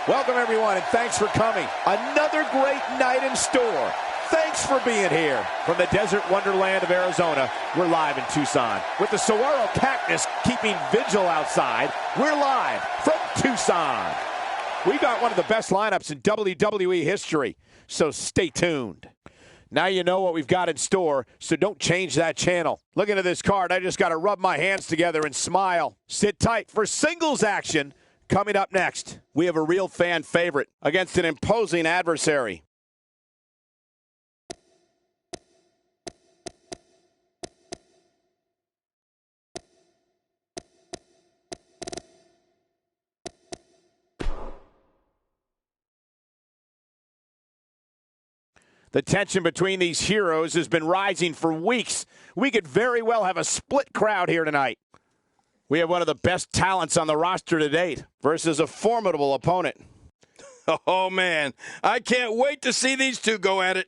Welcome, everyone, and thanks for coming. Another great night in store. Thanks for being here. From the desert wonderland of Arizona, we're live in Tucson. With the saguaro cactus keeping vigil outside, we're live from Tucson. We've got one of the best lineups in WWE history, so stay tuned. Now you know what we've got in store, so don't change that channel. Looking at this card, I just got to rub my hands together and smile. Sit tight for singles action. Coming up next, we have a real fan favorite against an imposing adversary. The tension between these heroes has been rising for weeks. We could very well have a split crowd here tonight. We have one of the best talents on the roster to date versus a formidable opponent. Oh, man. I can't wait to see these two go at it.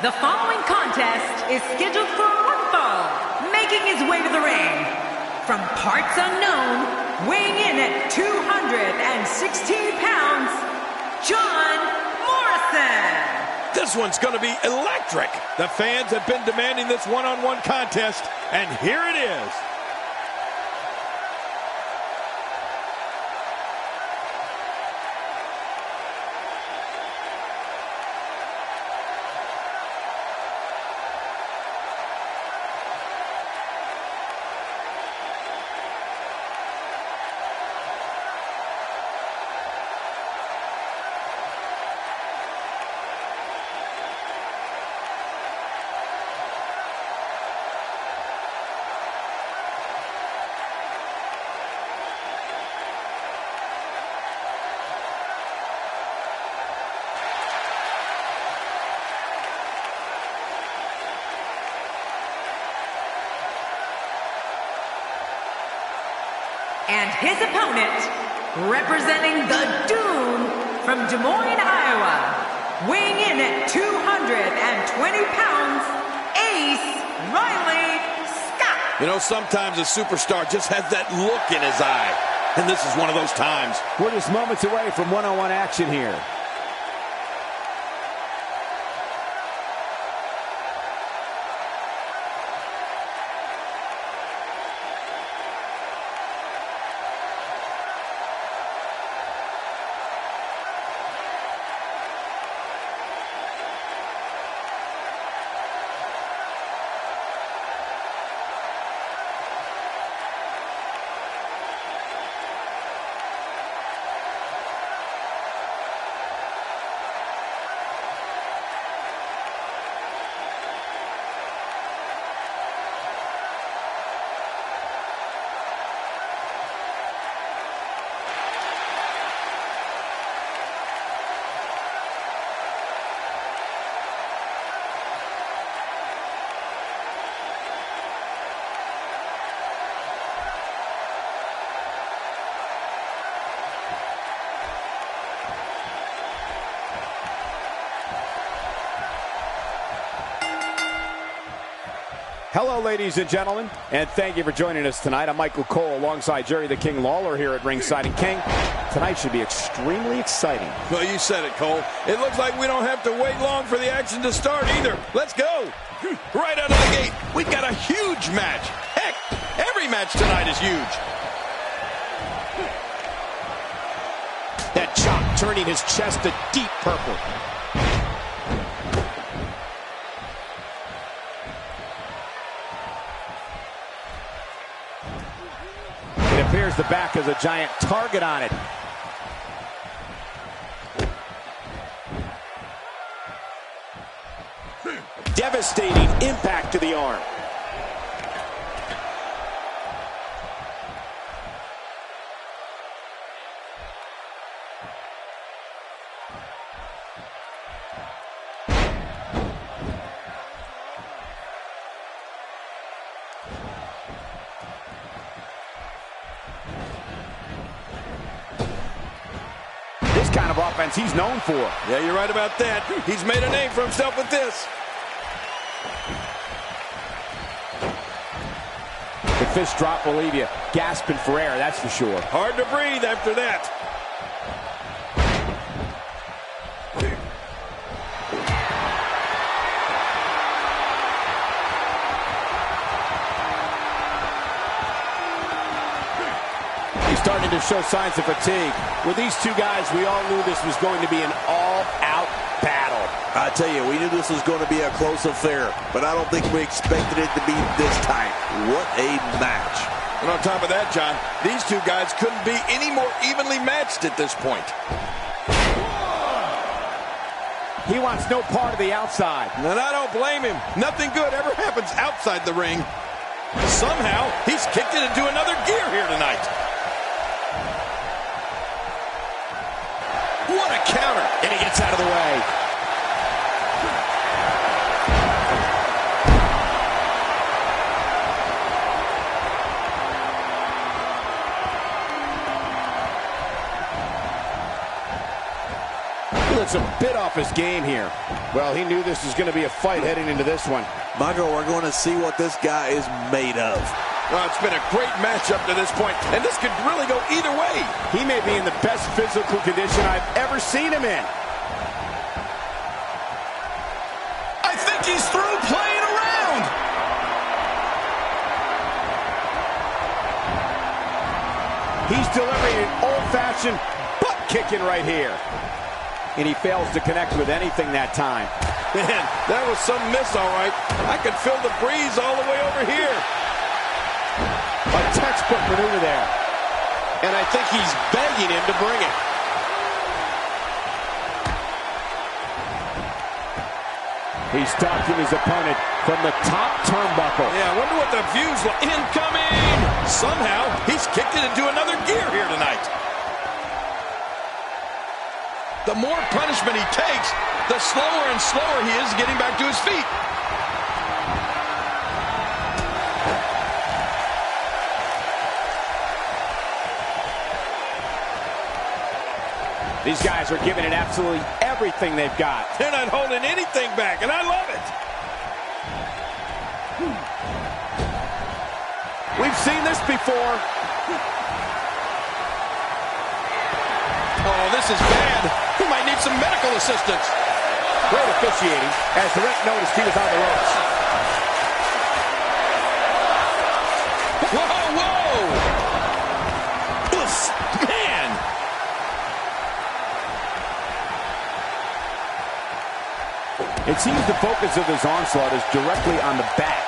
The following contest is scheduled for one fall, making his way to the ring. From parts unknown, weighing in at 216 pounds, John Morrison. This one's going to be electric. The fans have been demanding this one-on-one contest, and here it is. And his opponent, representing the Dune from Des Moines, Iowa, weighing in at 220 pounds, Ace Riley Scott. You know, sometimes a superstar just has that look in his eye, and this is one of those times. We're just moments away from one-on-one action here. Hello, ladies and gentlemen, and thank you for joining us tonight. I'm Michael Cole alongside Jerry the King Lawler here at ringside. And King, tonight should be extremely exciting. Well, you said it, Cole. It looks like we don't have to wait long for the action to start either. Let's go. Right out of the gate, we've got a huge match. Heck, every match tonight is huge. That chop turning his chest to deep purple. It appears the back has a giant target on it. Devastating impact to the arm. This kind of offense he's known for. Yeah, you're right about that. He's made a name for himself with this. The fist drop will leave you gasping for air, that's for sure. Hard to breathe after that. He's starting to show signs of fatigue. With these two guys, we all knew this was going to be an all-out battle. I tell you, we knew this was going to be a close affair, but I don't think we expected it to be this tight. What a match. And on top of that, John, these two guys couldn't be any more evenly matched at this point. He wants no part of the outside. And I don't blame him. Nothing good ever happens outside the ring. Somehow, he's kicked it into another gear here tonight. What a counter. And he gets out of the way. He looks a bit off his game here. Well, he knew this was going to be a fight heading into this one. Michael, we're going to see what this guy is made of. Well, it's been a great match up to this point, and this could really go either way. He may be in the best physical condition I've ever seen him in. I think he's through playing around. He's delivering an old-fashioned butt kicking right here. And he fails to connect with anything that time. Man, that was some miss, all right. I could feel the breeze all the way over here. A textbook maneuver there. And I think he's begging him to bring it. He's stalking his opponent from the top turnbuckle. Yeah, I wonder what the view's like. Incoming! Somehow, he's kicked it into another gear here tonight. The more punishment he takes, the slower and slower he is getting back to his feet. These guys are giving it absolutely everything they've got. They're not holding anything back, and I love it. We've seen this before. Oh, this is bad. He might need some medical assistance. Great officiating, as the ref noticed he was on the ropes. Whoa, whoa! Oof, man! It seems the focus of his onslaught is directly on the back.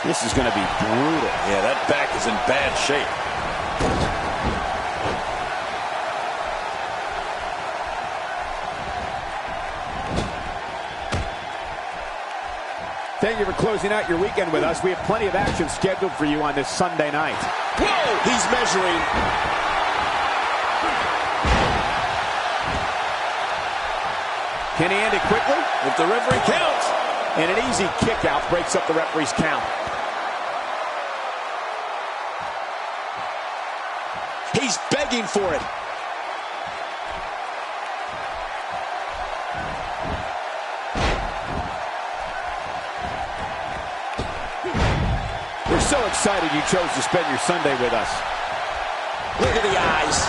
This is going to be brutal. Yeah, that back is in bad shape. Thank you for closing out your weekend with us. We have plenty of action scheduled for you on this Sunday night. Whoa! He's measuring. Can he end it quickly? If the referee counts. And an easy kick out breaks up the referee's count. He's begging for it. So excited you chose to spend your Sunday with us. Look at the eyes.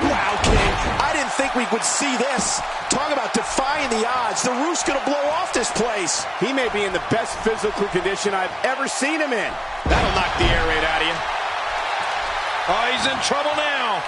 Wow, King. I didn't think we would see this. Talk about defying the odds. The roof's going to blow off this place. He may be in the best physical condition I've ever seen him in. That'll knock the air right out of you. Oh, he's in trouble now.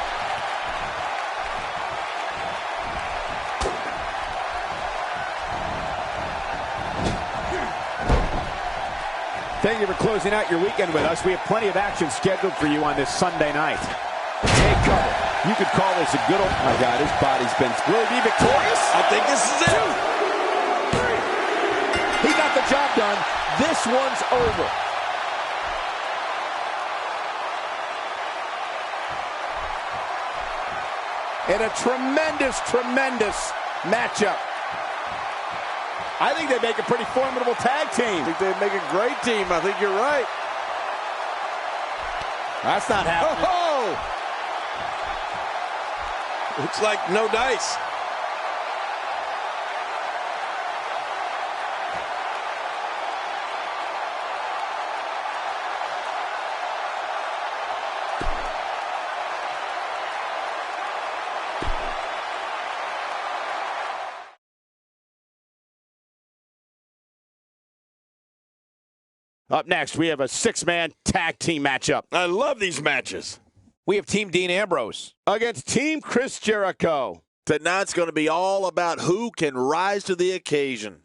Thank you for closing out your weekend with us. We have plenty of action scheduled for you on this Sunday night. Take cover. You could call this a good old... Oh, my God, his body's been... Will he be victorious? I think this is it. 2, 3. He got the job done. This one's over. And a tremendous, tremendous matchup. I think they make a pretty formidable tag team. I think they make a great team. I think you're right. That's not happening. Oh! Looks like no dice. Up next, we have a 6-man tag team matchup. I love these matches. We have Team Dean Ambrose against Team Chris Jericho. Tonight's going to be all about who can rise to the occasion.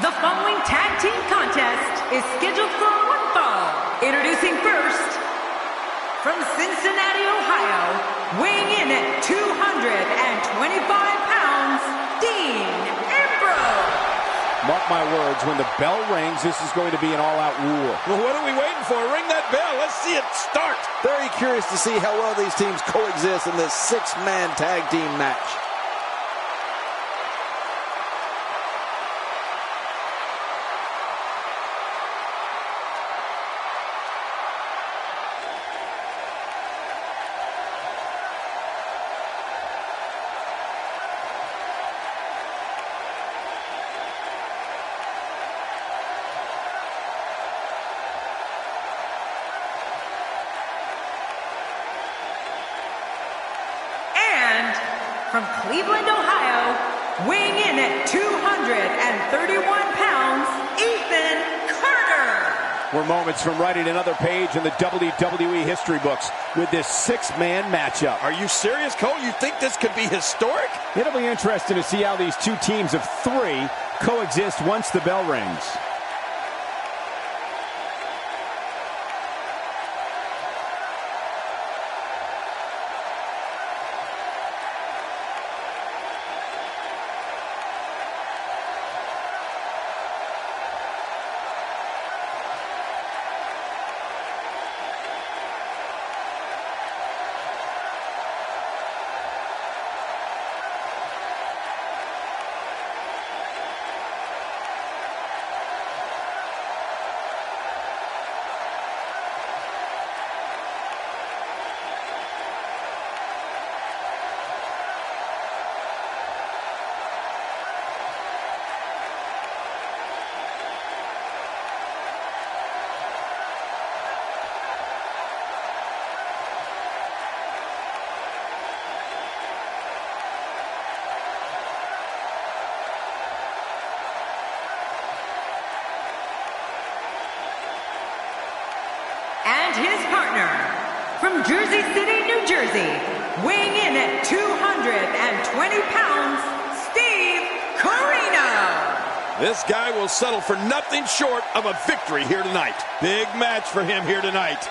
The following tag team contest is scheduled for one fall. Introducing first, from Cincinnati, Ohio, weighing in at 225 pounds, Dean Ambrose. Mark my words, when the bell rings, this is going to be an all-out war. Well, what are we waiting for? Ring that bell. Let's see it start. Very curious to see how well these teams coexist in this 6-man tag team match. from Cleveland, Ohio, weighing in at 231 pounds, Ethan Carter. We're moments from writing another page in the WWE history books with this six-man matchup. Are you serious, Cole? You think this could be historic? It'll be interesting to see how these two teams of three coexist once the bell rings. And his partner, from Jersey City, New Jersey, weighing in at 220 pounds, Steve Corino. This guy will settle for nothing short of a victory here tonight. Big match for him here tonight.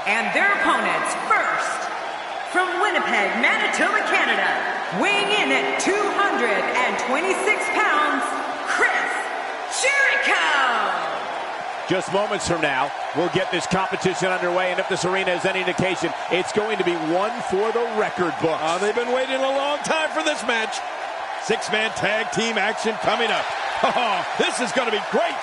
And their opponents, first, from Winnipeg, Manitoba, Canada, weighing in at 226 pounds, Chris Jericho. Just moments from now, we'll get this competition underway, and if this arena is any indication, it's going to be one for the record books. They've been waiting a long time for this match. Six-man tag team action coming up. Oh, this is going to be great.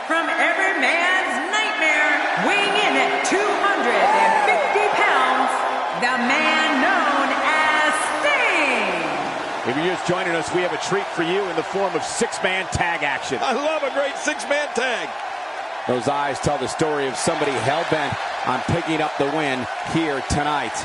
From every man's nightmare, weighing in at 250 pounds, the man known as Sting. If you're just joining us, we have a treat for you in the form of six-man tag action. I love a great six-man tag. Those eyes tell the story of somebody hell-bent on picking up the win here tonight.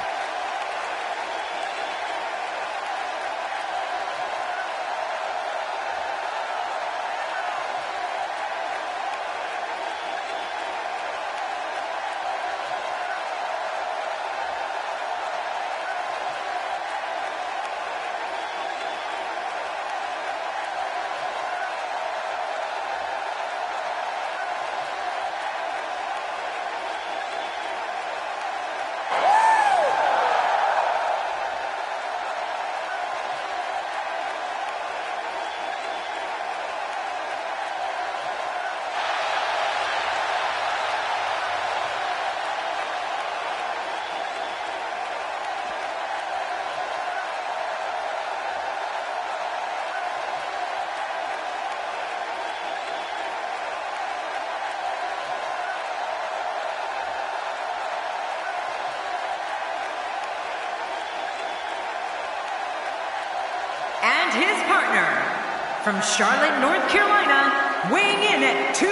from Charlotte, North Carolina, weighing in at 204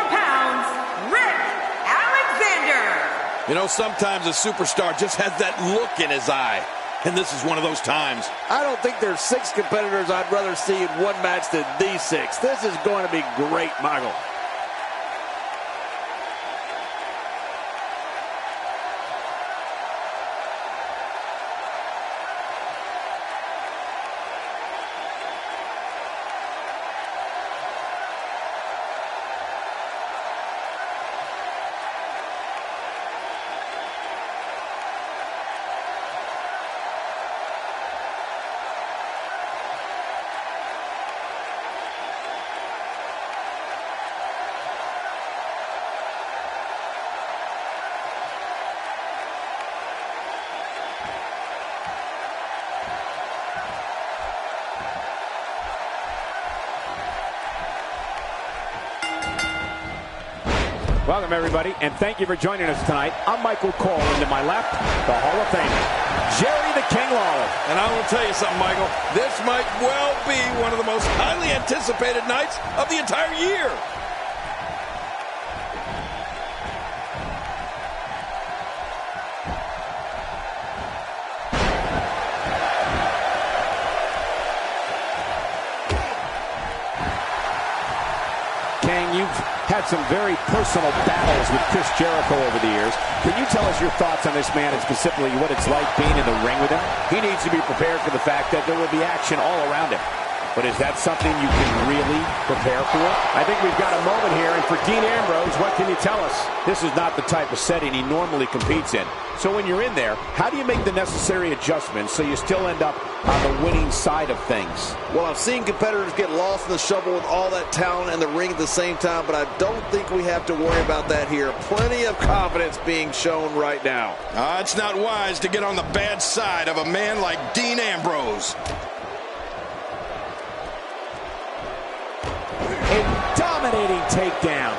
pounds, Rick Alexander. You know, sometimes a superstar just has that look in his eye, and this is one of those times. I don't think there's 6 competitors I'd rather see in one match than these 6. This is going to be great, Michael. Welcome, everybody, and thank you for joining us tonight. I'm Michael Cole, and to my left, the Hall of Famer, Jerry the King Lawler. And I will tell you something, Michael. This might well be one of the most highly anticipated nights of the entire year. King, you've had some very personal battles with Chris Jericho over the years. Can you tell us your thoughts on this man and specifically what it's like being in the ring with him? He needs to be prepared for the fact that there will be action all around him. But is that something you can really prepare for? I think we've got a moment here, and for Dean Ambrose, what can you tell us? This is not the type of setting he normally competes in. So when you're in there, how do you make the necessary adjustments so you still end up on the winning side of things? Well, I've seen competitors get lost in the shuffle with all that talent in the ring at the same time, but I don't think we have to worry about that here. Plenty of confidence being shown right now. It's not wise to get on the bad side of a man like Dean Ambrose. A dominating takedown.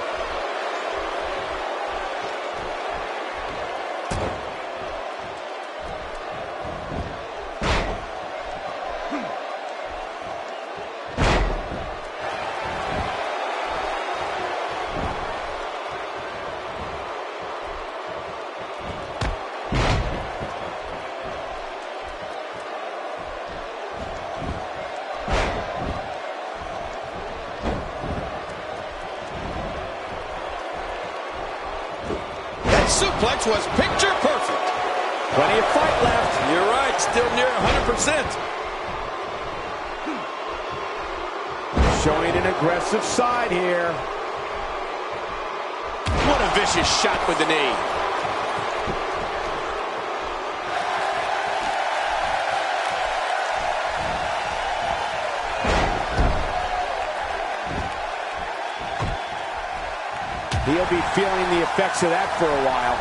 Suplex was picture perfect. Plenty of fight left. You're right, still near 100%. Showing an aggressive side here. What a vicious shot with the knee. He'll be feeling the effects of that for a while.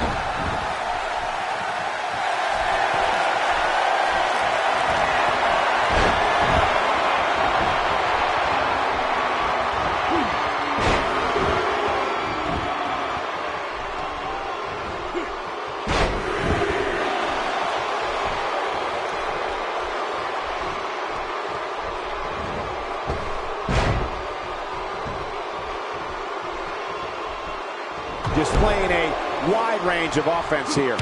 Displaying a wide range of offense here.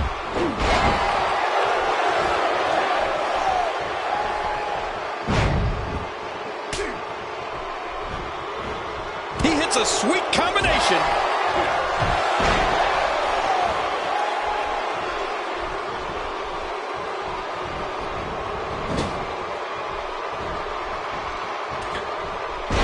He hits a sweet combination.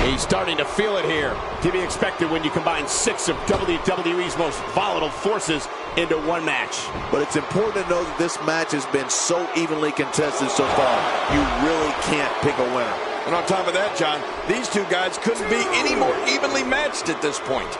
He's starting to feel it here. To be expected when you combine 6 of WWE's most volatile forces into one match. But it's important to know that this match has been so evenly contested so far. You really can't pick a winner. And on top of that, John, these two guys couldn't be any more evenly matched at this point.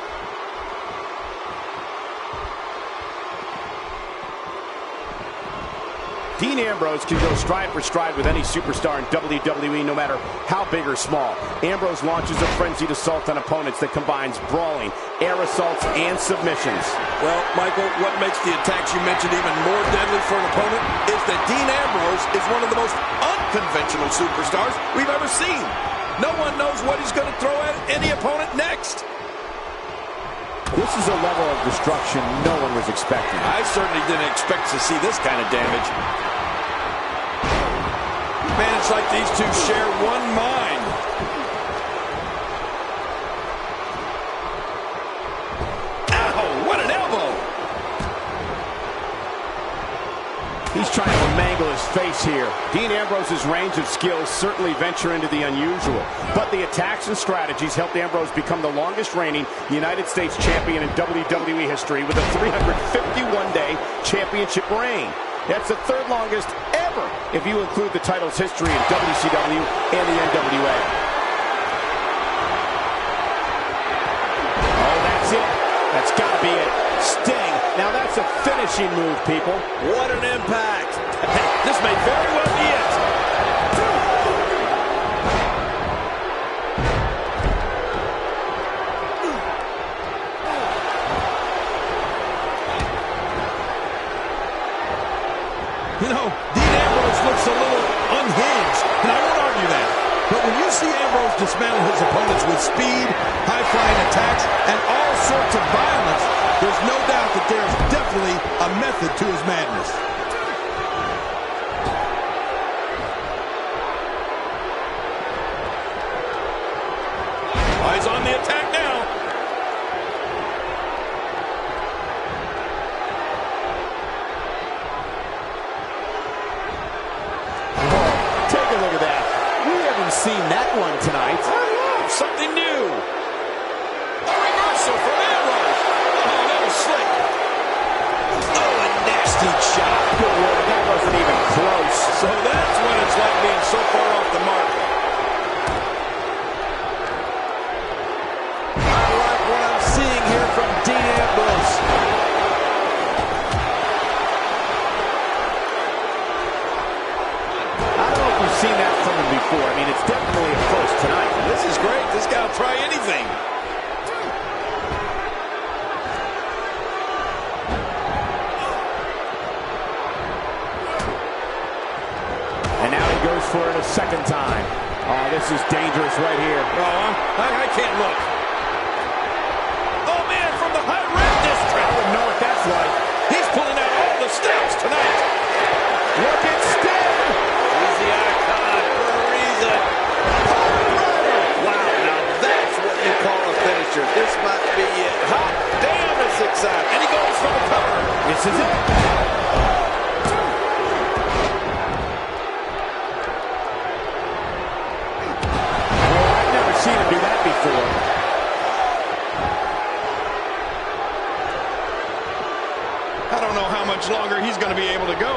Dean Ambrose can go stride for stride with any superstar in WWE, no matter how big or small. Ambrose launches a frenzied assault on opponents that combines brawling, air assaults, and submissions. Well, Michael, what makes the attacks you mentioned even more deadly for an opponent is that Dean Ambrose is one of the most unconventional superstars we've ever seen. No one knows what he's going to throw at any opponent next. This is a level of destruction no one was expecting. I certainly didn't expect to see this kind of damage. Man, it's like these two share one mind. Ow, what an elbow! He's trying to mangle his face here. Dean Ambrose's range of skills certainly venture into the unusual, but the attacks and strategies helped Ambrose become the longest reigning United States champion in WWE history with a 351-day championship reign. That's the third longest ever if you include the title's history in WCW and the NWA. Oh, that's it. That's got to be it. Sting. Now that's a finishing move, people. What an impact. This may very well be it. You know, Dean Ambrose looks a little unhinged, and I won't argue that. But when you see Ambrose dismantle his opponents with speed, high-flying attacks, and all sorts of violence, there's no doubt that there's definitely a method to his madness. Eyes on the attack now. Take a look at that. We haven't seen that one tonight. Something new. A reversal from Ambrose. Oh, that was slick. Oh, a nasty shot. Good Lord, that wasn't even close. So that's what it's like being so far off the mark. I like what I'm seeing here from Dean Ambrose. I don't know if we've seen that from him before. I mean, it's definitely a first tonight. This is great. This guy will try anything. And now he goes for it a second time. Oh, this is dangerous right here. Oh, I can't look. Oh, man, from the high red district. I wouldn't know what that's like. He's pulling out all the stops tonight. Look at Sting. He's the icon for a reason. Wow, now that's what you call a finisher. This might be it. Hot damn, it's exciting. And he goes for the cover. This is it. I've never seen him do that before. I don't know how much longer he's going to be able to go.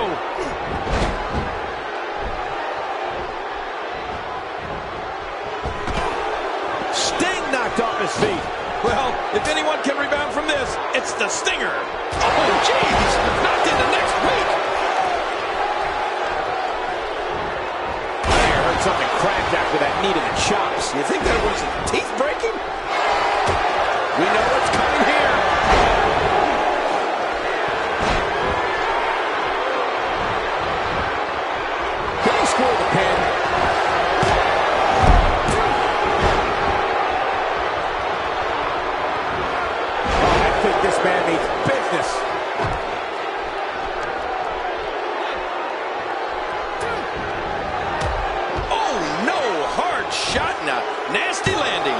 Sting knocked off his feet. Well, if anyone can rebound from this, it's the Stinger. Oh, jeez. Knocked into next week. I heard something cracked after that knee to the chops. You think that was teeth breaking? We know what's coming here. Can he score the pin? Oh, I think this man needs business. Oh, no. Hard shot and a nasty landing.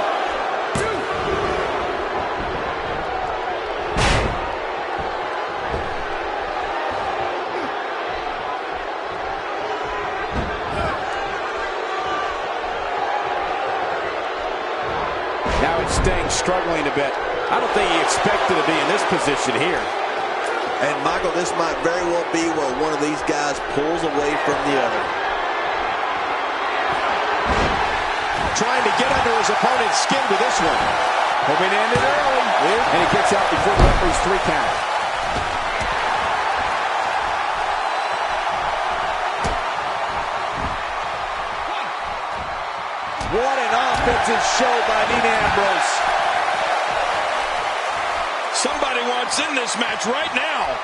Now it's Sting struggling a bit. I don't think he expected to be in this position here. And Michael, this might very well be where one of these guys pulls away from the other. Trying to get under his opponent's skin with this one. Hoping to end it early. And he gets out before the referee's 3 count. What an offensive show by Dean Ambrose. Somebody wants in this match right now.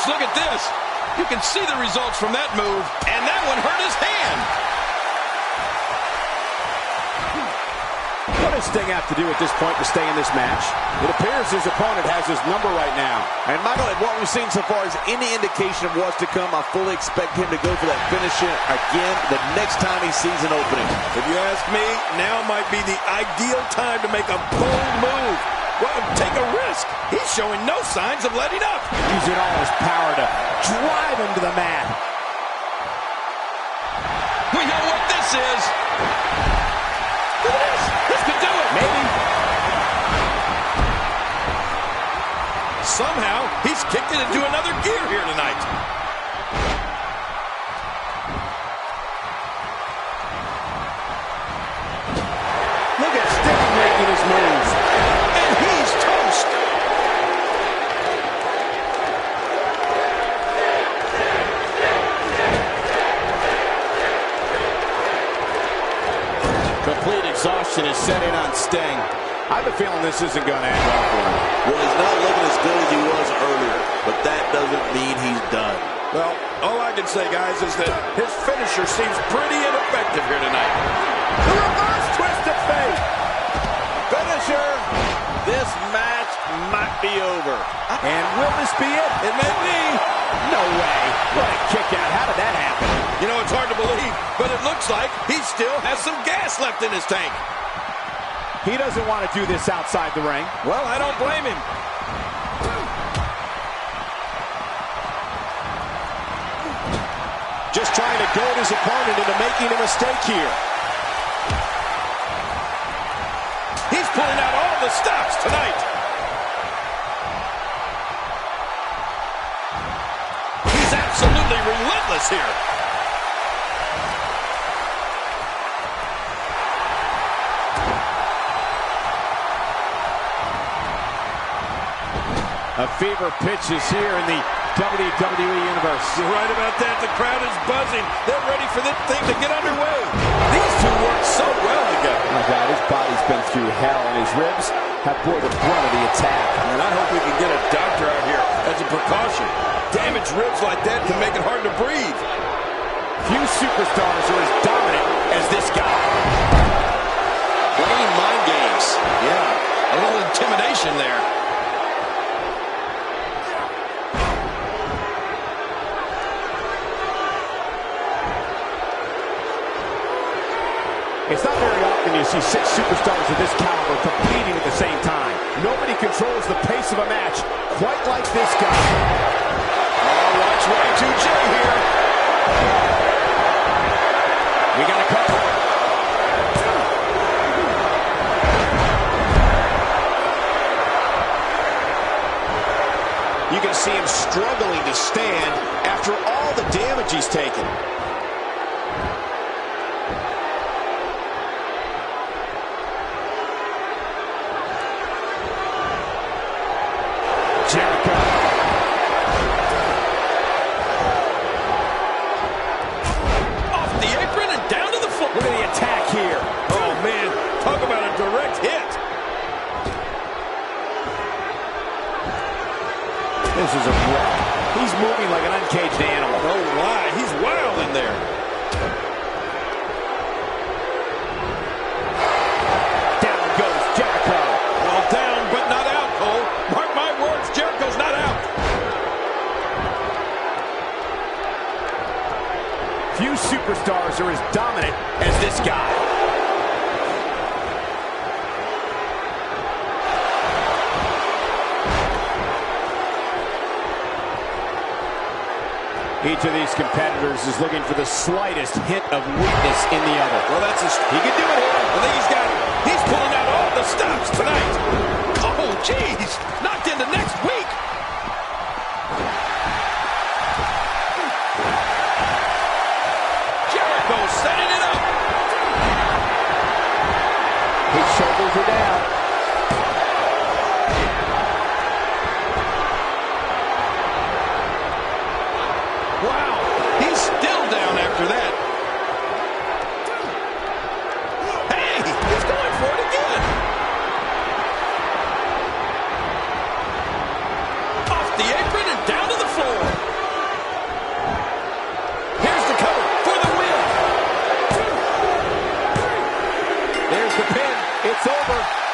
just look at this. You can see the results from that move, and that one hurt his hand. What does Sting have to do at this point to stay in this match? It appears his opponent has his number right now. And Michael, if what we've seen so far is any indication of what's to come, I fully expect him to go for that finisher again the next time he sees an opening. If you ask me, now might be the ideal time to make a bold move. Well, take a risk. He's showing no signs of letting up. Using all his power to drive him to the mat. We know what this is. Look at this. This could do it. Maybe. Somehow, he's kicked it into another gear here tonight. Look at Sting making his moves. And he's toast. Complete exhaustion is setting on Sting. I have a feeling this isn't going to end well for him. Well, he's not looking as good as he was earlier, but that doesn't mean he's done. Well, all I can say, guys, is that his finisher seems pretty ineffective here tonight. The reverse twist of fate. Finisher. This match might be over. And will this be it? It may be. No way. What a kick out. How did that happen? You know, it's hard to believe, but it looks like he still has some gas left in his tank. He doesn't want to do this outside the ring. Well, I don't blame him. Just trying to goad his opponent into making a mistake here. He's pulling out all the stops tonight. He's absolutely relentless here. A fever pitch is here in the WWE Universe. You're right about that. The crowd is buzzing. They're ready for this thing to get underway. These two work so well together. Oh my God, his body's been through hell, and his ribs have bore the brunt of the attack. And I hope we can get a doctor out here as a precaution. Damaged ribs like that can make it hard to breathe. Few superstars are as dominant as this guy. Playing mind games. Yeah, a little intimidation there. It's not very often you see 6 superstars of this caliber competing at the same time. Nobody controls the pace of a match quite like this guy. Oh, watch Y2J here. We got a couple. You can see him struggling to stand after all the damage he's taken. Jericho. Off the apron and down to the floor. Look at the attack here. Oh, man. Talk about a direct hit. This is a wreck. He's moving like an uncaged animal. No lie. He's wild in there. Down goes Jericho. Well, down, but not out, Cole. Mark my words, Jericho's not out. Few superstars are as dominant as this guy. Each of these competitors is looking for the slightest hint of weakness in the other. Well, he can do it here. I think he's got it. He's pulling out all the stops tonight. Oh, jeez. Knocked into next week. Jericho setting it up. His shoulders are down. Wow. He's still down after that. Hey, he's going for it again.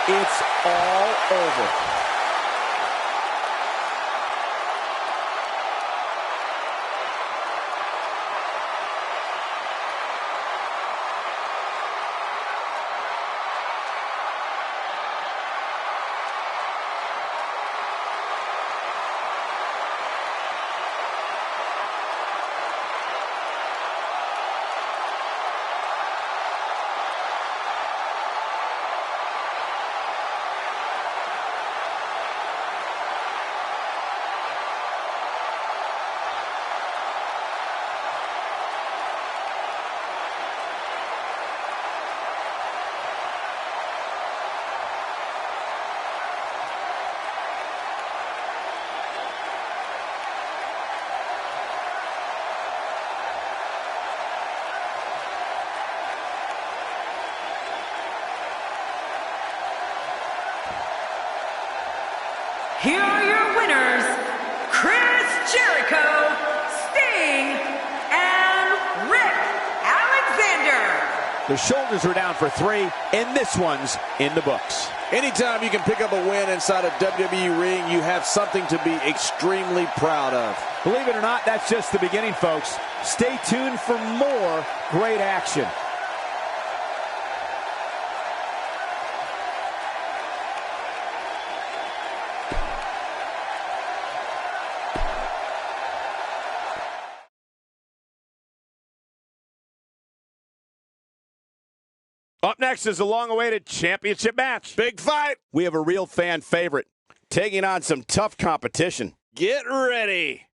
it's all over. Here are your winners, Chris Jericho, Sting, and Rick Alexander. The shoulders were down for 3, and this one's in the books. Anytime you can pick up a win inside a WWE ring, you have something to be extremely proud of. Believe it or not, that's just the beginning, folks. Stay tuned for more great action. Up next is a long-awaited championship match. Big fight. We have a real fan favorite taking on some tough competition. Get ready.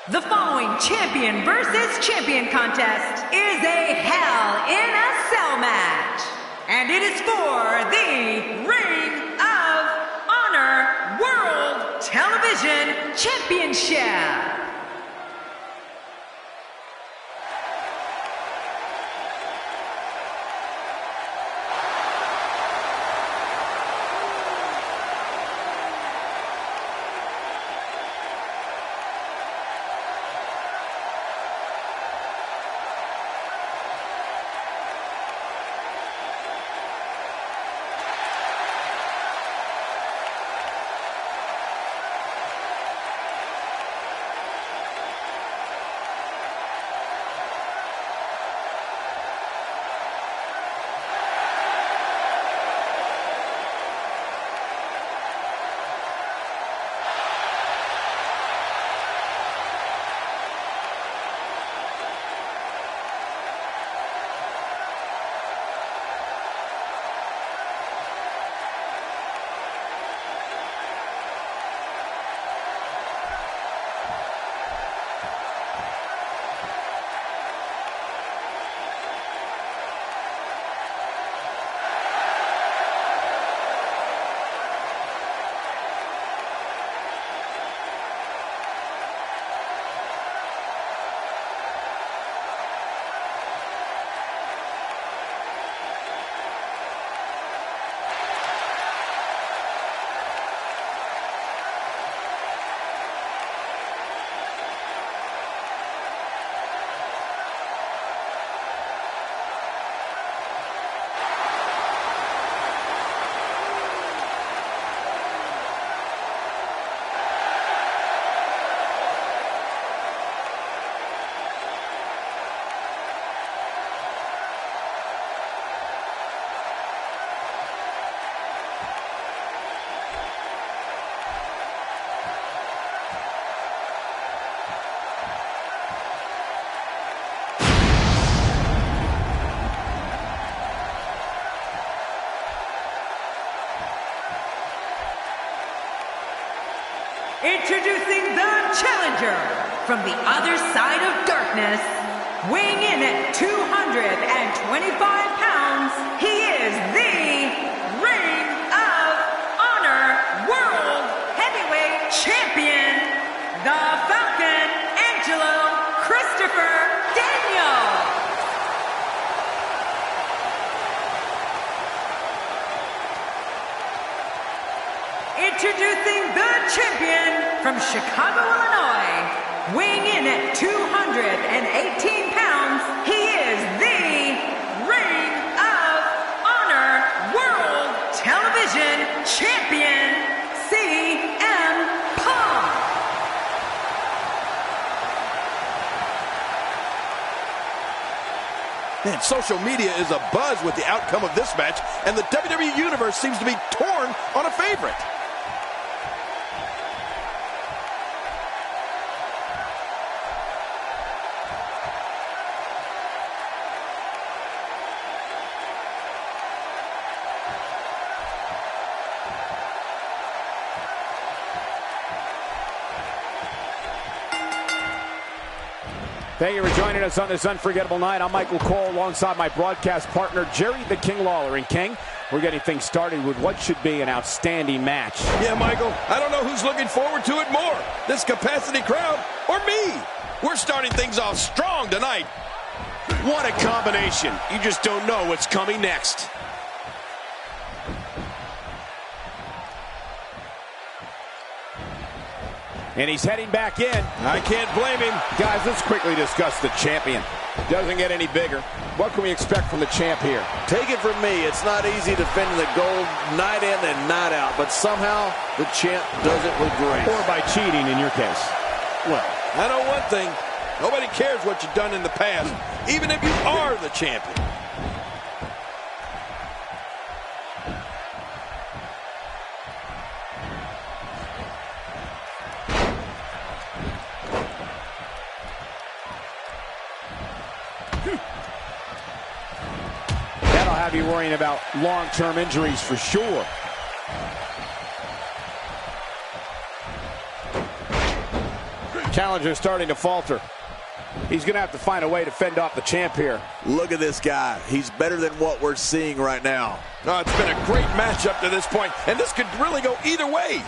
The following champion versus champion contest is a Hell in a Cell match. And it is for the Ring of Honor World Television Championship. Introducing the challenger from the other side of darkness, weighing in at 225 pounds, he is the Ring of Honor World Heavyweight Champion, the Falcon Angelo Christopher Daniels. Introducing the champion from Chicago, Illinois, weighing in at 218 pounds, he is the Ring of Honor World Television Champion, CM Punk. Man, social media is abuzz with the outcome of this match, and the WWE Universe seems to be torn on a favorite. Thank you for joining us on this unforgettable night. I'm Michael Cole alongside my broadcast partner, Jerry the King Lawler. And King, we're getting things started with what should be an outstanding match. Yeah, Michael, I don't know who's looking forward to it more, this capacity crowd or me. We're starting things off strong tonight. What a combination. You just don't know what's coming next. And he's heading back in. I can't blame him. Guys, let's quickly discuss the champion. Doesn't get any bigger. What can we expect from the champ here? Take it from me, it's not easy defending the gold night in and night out, but somehow the champ does it with grace. Or by cheating in your case. Well, I know one thing. Nobody cares what you've done in the past, even if you are the champion. That'll have you worrying about long-term injuries for sure. Challenger starting to falter. He's going to have to find a way to fend off the champ here. Look at this guy. He's better than what we're seeing right now. Oh, it's been a great match up to this point, and this could really go either way.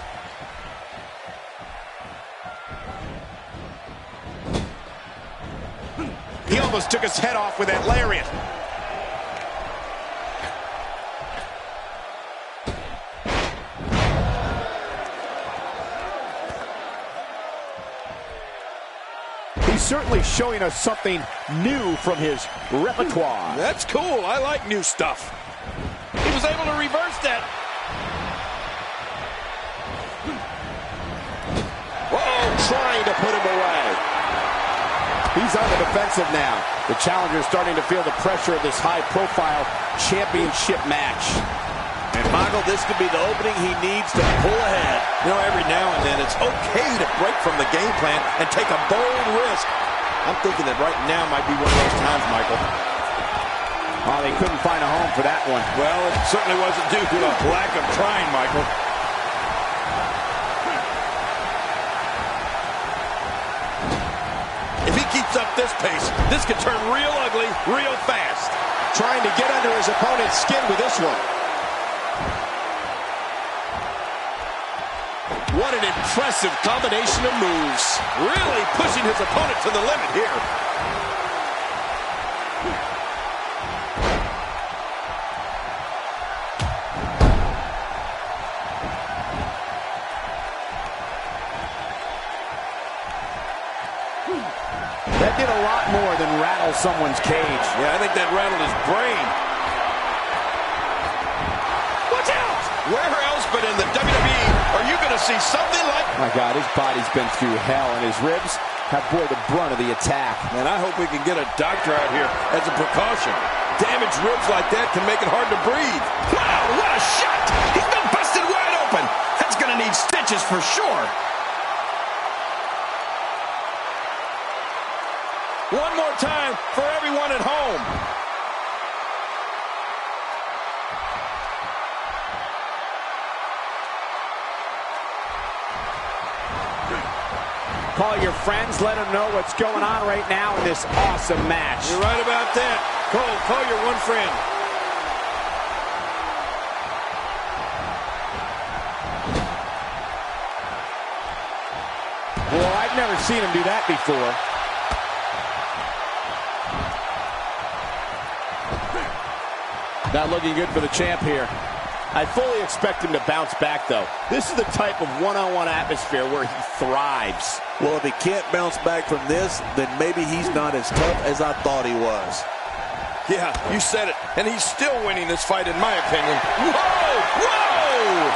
almost took his head off with that lariat. He's certainly showing us something new from his repertoire. That's cool. I like new stuff. He was able to reverse that. Trying to put him away. He's on the defensive now. The challenger's starting to feel the pressure of this high-profile championship match. And Michael, this could be the opening he needs to pull ahead. You know, every now and then it's okay to break from the game plan and take a bold risk. I'm thinking that right now might be one of those times, Michael. Oh, they couldn't find a home for that one. Well, it certainly wasn't due to a lack of trying, Michael. If he keeps up this pace, this could turn real ugly real fast. Trying to get under his opponent's skin with this one. What an impressive combination of moves. Really pushing his opponent to the limit here. That did a lot more than rattle someone's cage. Yeah, I think that rattled his brain. Watch out! Where else but in the WWE are you going to see something like... My God, his body's been through hell, and his ribs have bore the brunt of the attack. And I hope we can get a doctor out here as a precaution. Damaged ribs like that can make it hard to breathe. Wow, what a shot! He's been busted wide open. That's going to need stitches for sure. One more time for everyone at home. Call your friends, let them know what's going on right now in this awesome match. You're right about that. Cole, call your one friend. Well, I've never seen him do that before. Not looking good for the champ here. I fully expect him to bounce back, though. This is the type of one-on-one atmosphere where he thrives. Well, if he can't bounce back from this, then maybe he's not as tough as I thought he was. Yeah, you said it. And he's still winning this fight, in my opinion. Whoa! Whoa!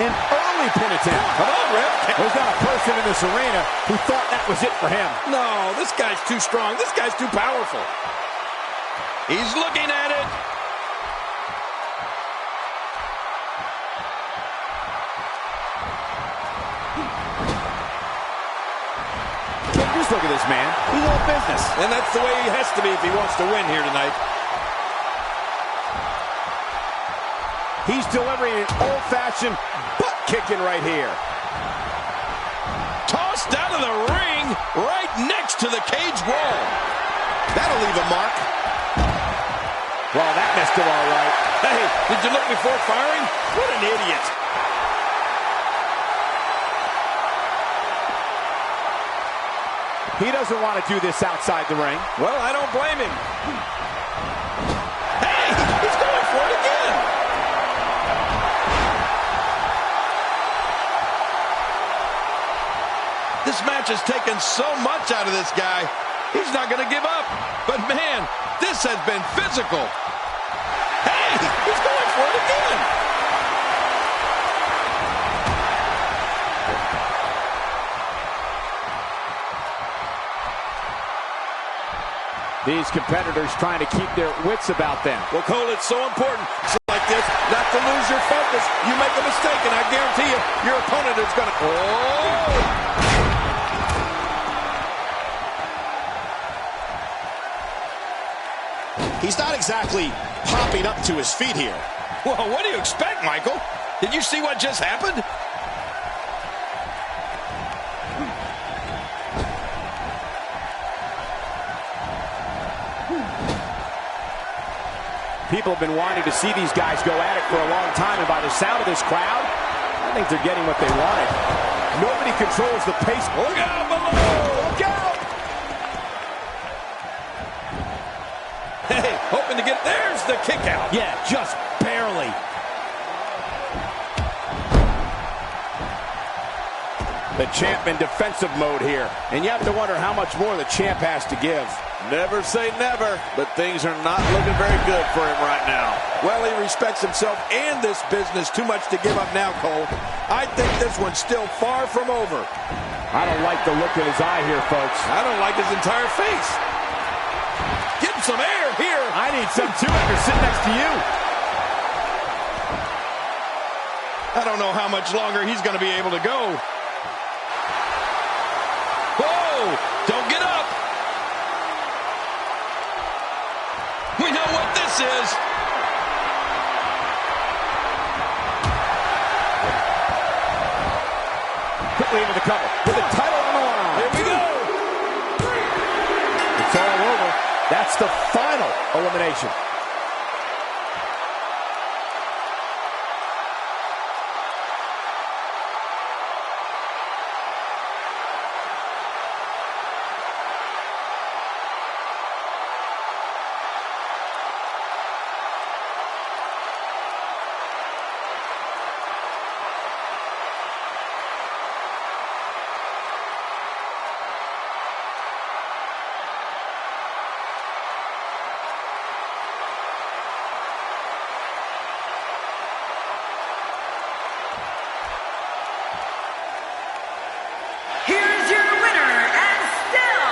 An early pin attempt. Come on, Rip. There's not a person in this arena who thought that was it for him. No, this guy's too strong. This guy's too powerful. He's looking at it. Just look at this man. He's all business. And that's the way he has to be if he wants to win here tonight. He's delivering an old-fashioned butt kicking right here. Tossed out of the ring right next to the cage wall. That'll leave a mark. Well, that missed him all right. Hey, did you look before firing? What an idiot. He doesn't want to do this outside the ring. Well, I don't blame him. Hey, he's going for it again. This match has taken so much out of this guy. He's not going to give up. But, man, this has been physical. Hey, he's going for it again. These competitors trying to keep their wits about them. Well, Cole, it's so important like this not to lose your focus. You make a mistake, and I guarantee you, your opponent is going to... Oh! He's not exactly popping up to his feet here. Well, what do you expect, Michael? Did you see what just happened? People have been wanting to see these guys go at it for a long time, and by the sound of this crowd, think they're getting what they wanted. Nobody controls the pace. Look out below! Look out! Hey, hoping to get, there's the kick out. Yeah, just barely. The champ in defensive mode here. And you have to wonder how much more the champ has to give. Never say never, but things are not looking very good for him right now. Well, he respects himself and this business too much to give up now, Cole. I think this one's still far from over. I don't like the look in his eye here, folks. I don't like his entire face. Getting some air here. I need some too after sitting next to you. I don't know how much longer he's going to be able to go. Whoa! Don't get up! We know what this is! Quickly into the cover. With the title on the line. Here we go! It's all over. That's the final elimination. Here's your winner and still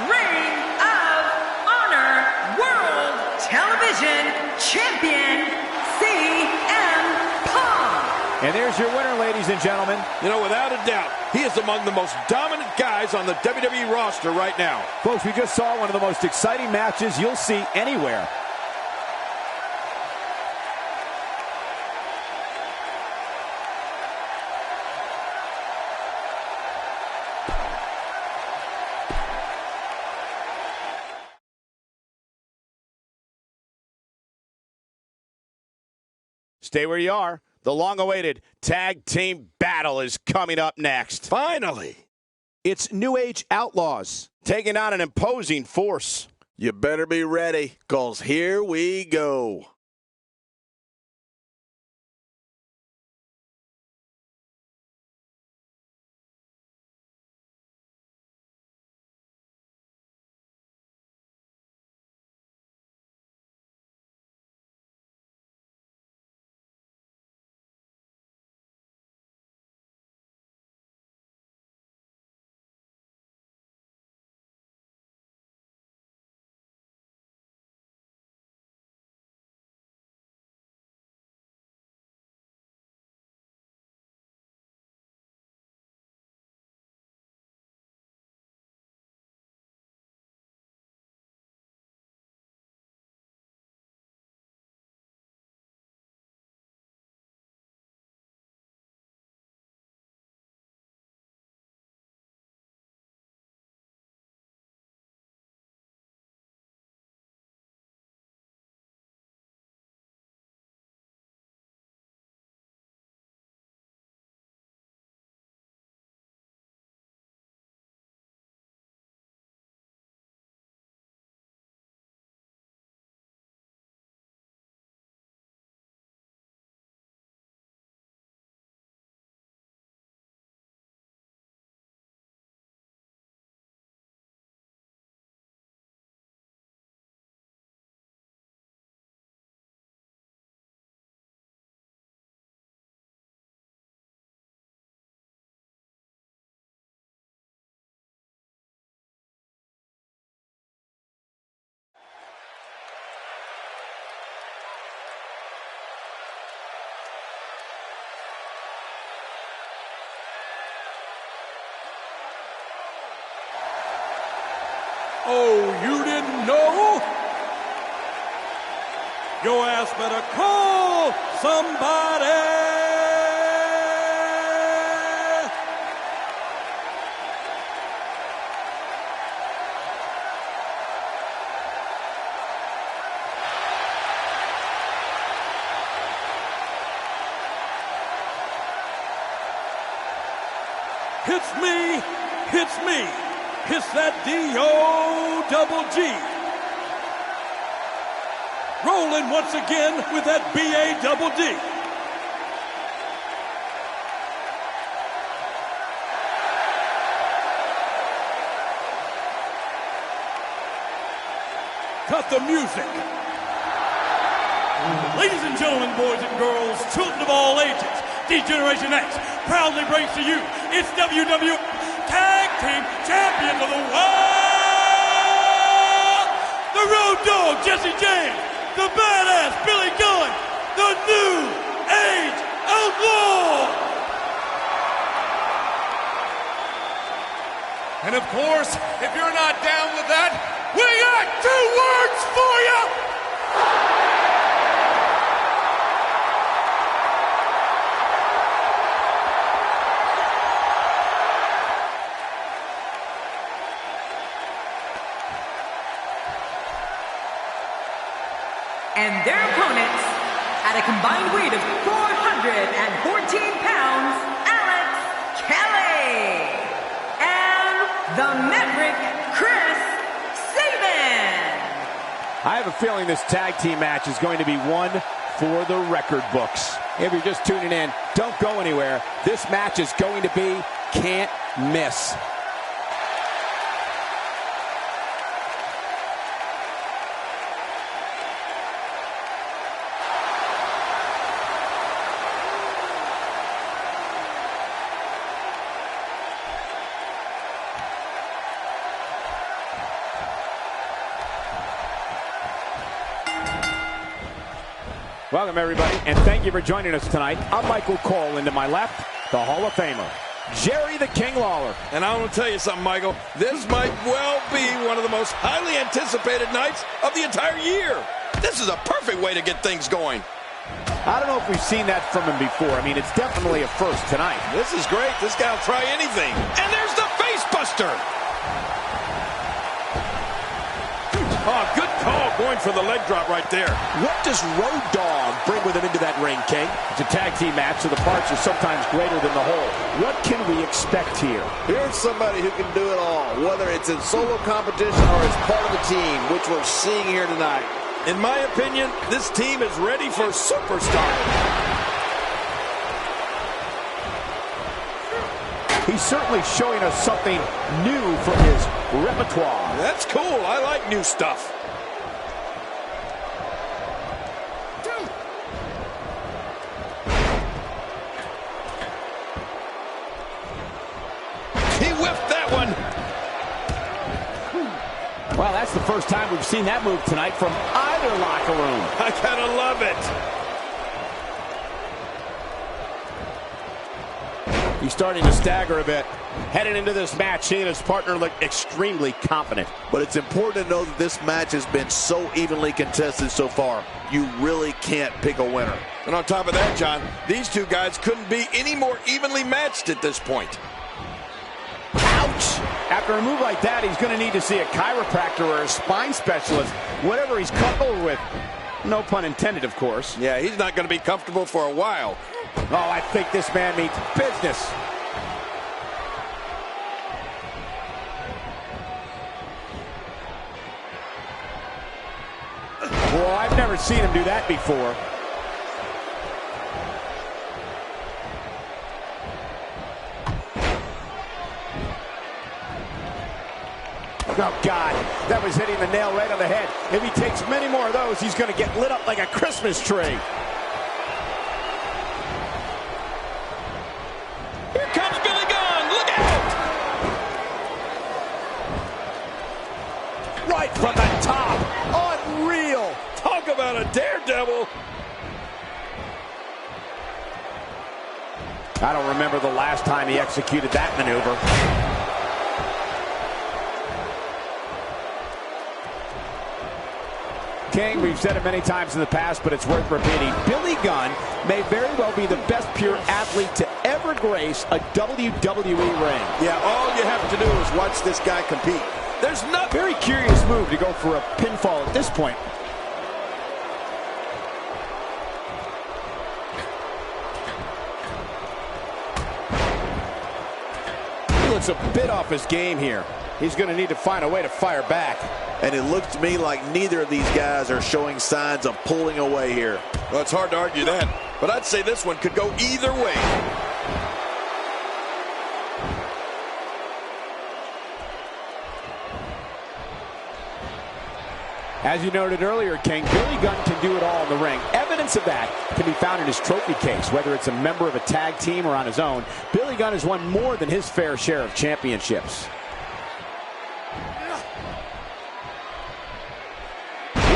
Ring of Honor World Television Champion, CM Punk. And there's your winner, ladies and gentlemen. You know, without a doubt, he is among the most dominant guys on the WWE roster right now. Folks, we just saw one of the most exciting matches you'll see anywhere. Stay where you are. The long-awaited tag team battle is coming up next. Finally! It's New Age Outlaws taking on an imposing force. You better be ready, because here we go. Oh, you didn't know? Your ass better call somebody. hits me, hits that D-O-double-G. Rolling once again with that B-A-double-D. Cut the music. Ladies and gentlemen, boys and girls, children of all ages, D-Generation X proudly brings to you its WWE Tag Team Champion of the World, the Road Dogg Jesse James, the Badass Billy Gunn, the New Age Outlaw. And of course, if you're not down with that, we got 2 words for you! And their opponents, at a combined weight of 414 pounds, Alex Kelly and the Maverick Chris Sabin. I have a feeling this tag team match is going to be one for the record books. If you're just tuning in, don't go anywhere. This match is going to be can't miss. Welcome, everybody, and thank you for joining us tonight. I'm Michael Cole, and to my left, the Hall of Famer, Jerry the King Lawler. And I want to tell you something, Michael. This might well be one of the most highly anticipated nights of the entire year. This is a perfect way to get things going. I don't know if we've seen that from him before. I mean, it's definitely a first tonight. This is great. This guy will try anything. And there's the face buster. Oh, good call going for the leg drop right there. What does Road Dogg bring with him into that ring, King? It's a tag team match, so the parts are sometimes greater than the whole. What can we expect here? Here's somebody who can do it all, whether it's in solo competition or as part of the team, which we're seeing here tonight. In my opinion, this team is ready for superstar. He's certainly showing us something new from his repertoire. That's cool. I like new stuff. He whiffed that one. Well, that's the first time we've seen that move tonight from either locker room. I kind of love it. He's starting to stagger a bit. Heading into this match, seeing his partner look extremely confident. But it's important to know that this match has been so evenly contested so far. You really can't pick a winner. And on top of that, John, these two guys couldn't be any more evenly matched at this point. Ouch! After a move like that, he's going to need to see a chiropractor or a spine specialist, whatever he's coupled with. No pun intended, of course. Yeah, he's not going to be comfortable for a while. Oh, I think this man means business. Well, I've never seen him do that before. Oh, God, that was hitting the nail right on the head. If he takes many more of those, he's going to get lit up like a Christmas tree. Here comes Billy Gunn. Look out! Right from the top. Unreal. Talk about a daredevil. I don't remember the last time he executed that maneuver. King, we've said it many times in the past, but it's worth repeating. Billy Gunn may very well be the best pure athlete to ever grace a WWE ring. Yeah, all you have to do is watch this guy compete. There's not very curious move to go for a pinfall at this point. looks a bit off his game here. He's going to need to find a way to fire back. And it looks to me like neither of these guys are showing signs of pulling away here. Well, it's hard to argue that, but I'd say this one could go either way. As you noted earlier, King, Billy Gunn can do it all in the ring. Evidence of that can be found in his trophy case. Whether it's a member of a tag team or on his own, Billy Gunn has won more than his fair share of championships.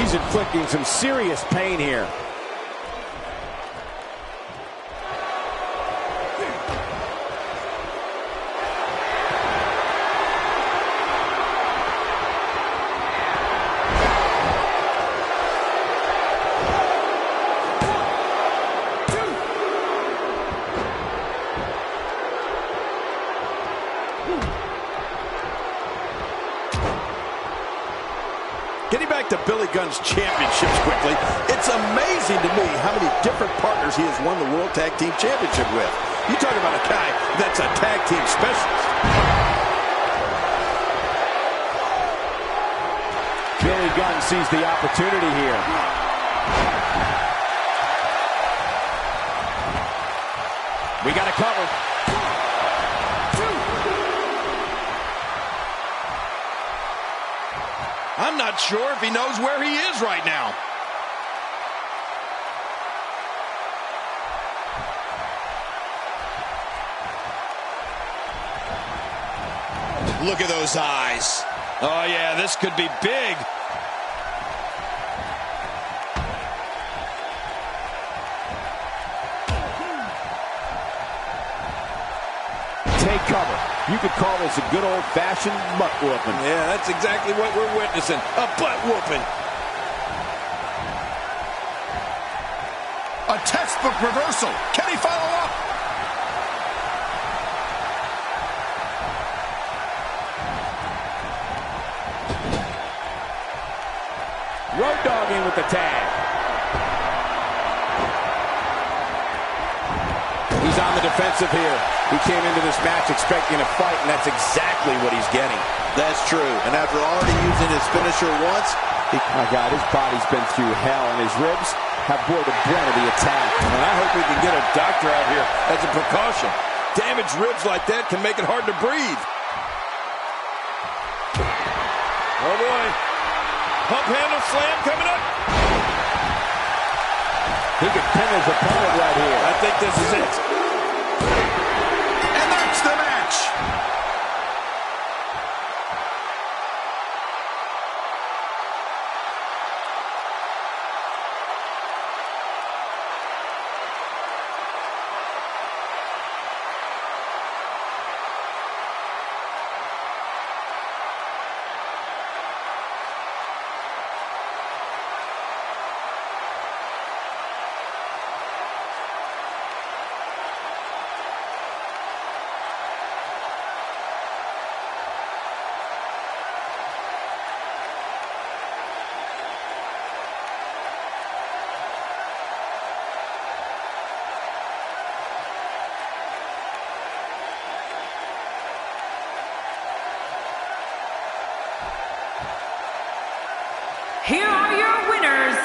He's inflicting some serious pain here. Getting back to Billy Gunn's championships quickly, it's amazing to me how many different partners he has won the World Tag Team Championship with. You talk about a guy that's a tag team specialist. Billy Gunn sees the opportunity here. We got to cover. I'm not sure if he knows where he is right now. Look at those eyes. Oh, yeah, this could be big. Take cover. You could call this a good old-fashioned butt whooping. Yeah, that's exactly what we're witnessing. A butt whooping. A textbook reversal. Can he follow up? Road Dogg in with the tag. He's on the defensive here. He came into this match expecting a fight, and that's exactly what he's getting. That's true. And after already using his finisher once, my God, his body's been through hell, and his ribs have bore the brunt of the attack. And I hope we can get a doctor out here as a precaution. Damaged ribs like that can make it hard to breathe. Oh, boy. Pump handle slam coming up. He could pin his opponent right here. I think this is it. And that's the match. Here are your winners,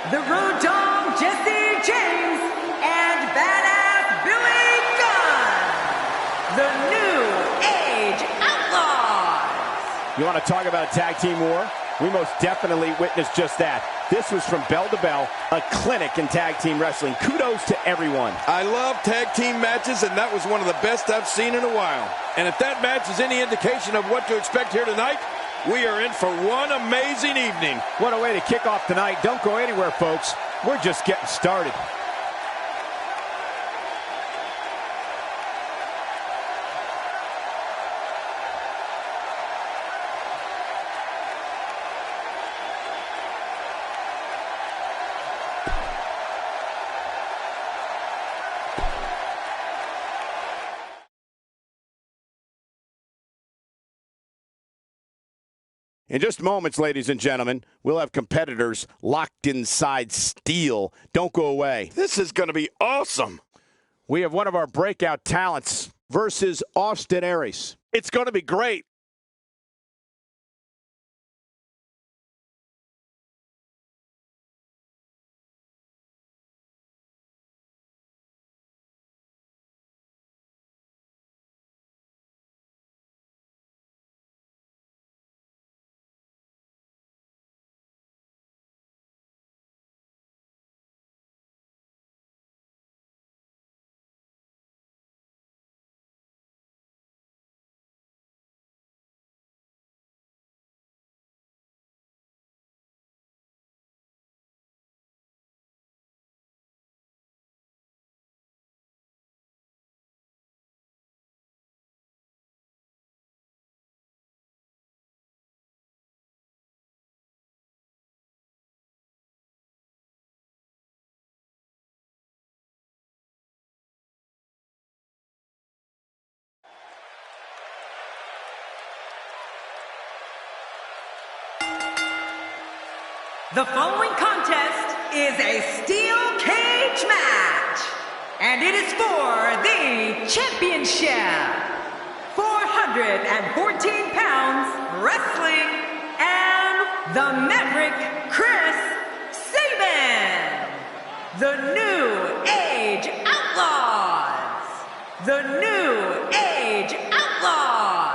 the Road Dogg Jesse James and Badass Billy Gunn, the New Age Outlaws. You want to talk about a tag team war? We most definitely witnessed just that. This was from bell to bell, a clinic in tag team wrestling. Kudos to everyone. I love tag team matches, and that was one of the best I've seen in a while. And if that match is any indication of what to expect here tonight, we are in for one amazing evening. What a way to kick off tonight. Don't go anywhere, folks. We're just getting started. In just moments, ladies and gentlemen, we'll have competitors locked inside steel. Don't go away. This is going to be awesome. We have one of our breakout talents versus Austin Aries. It's going to be great. The following contest is a steel cage match, and it is for the championship. 414 pounds wrestling, and the Maverick Chris Sabin. The New Age Outlaws. The New Age Outlaws.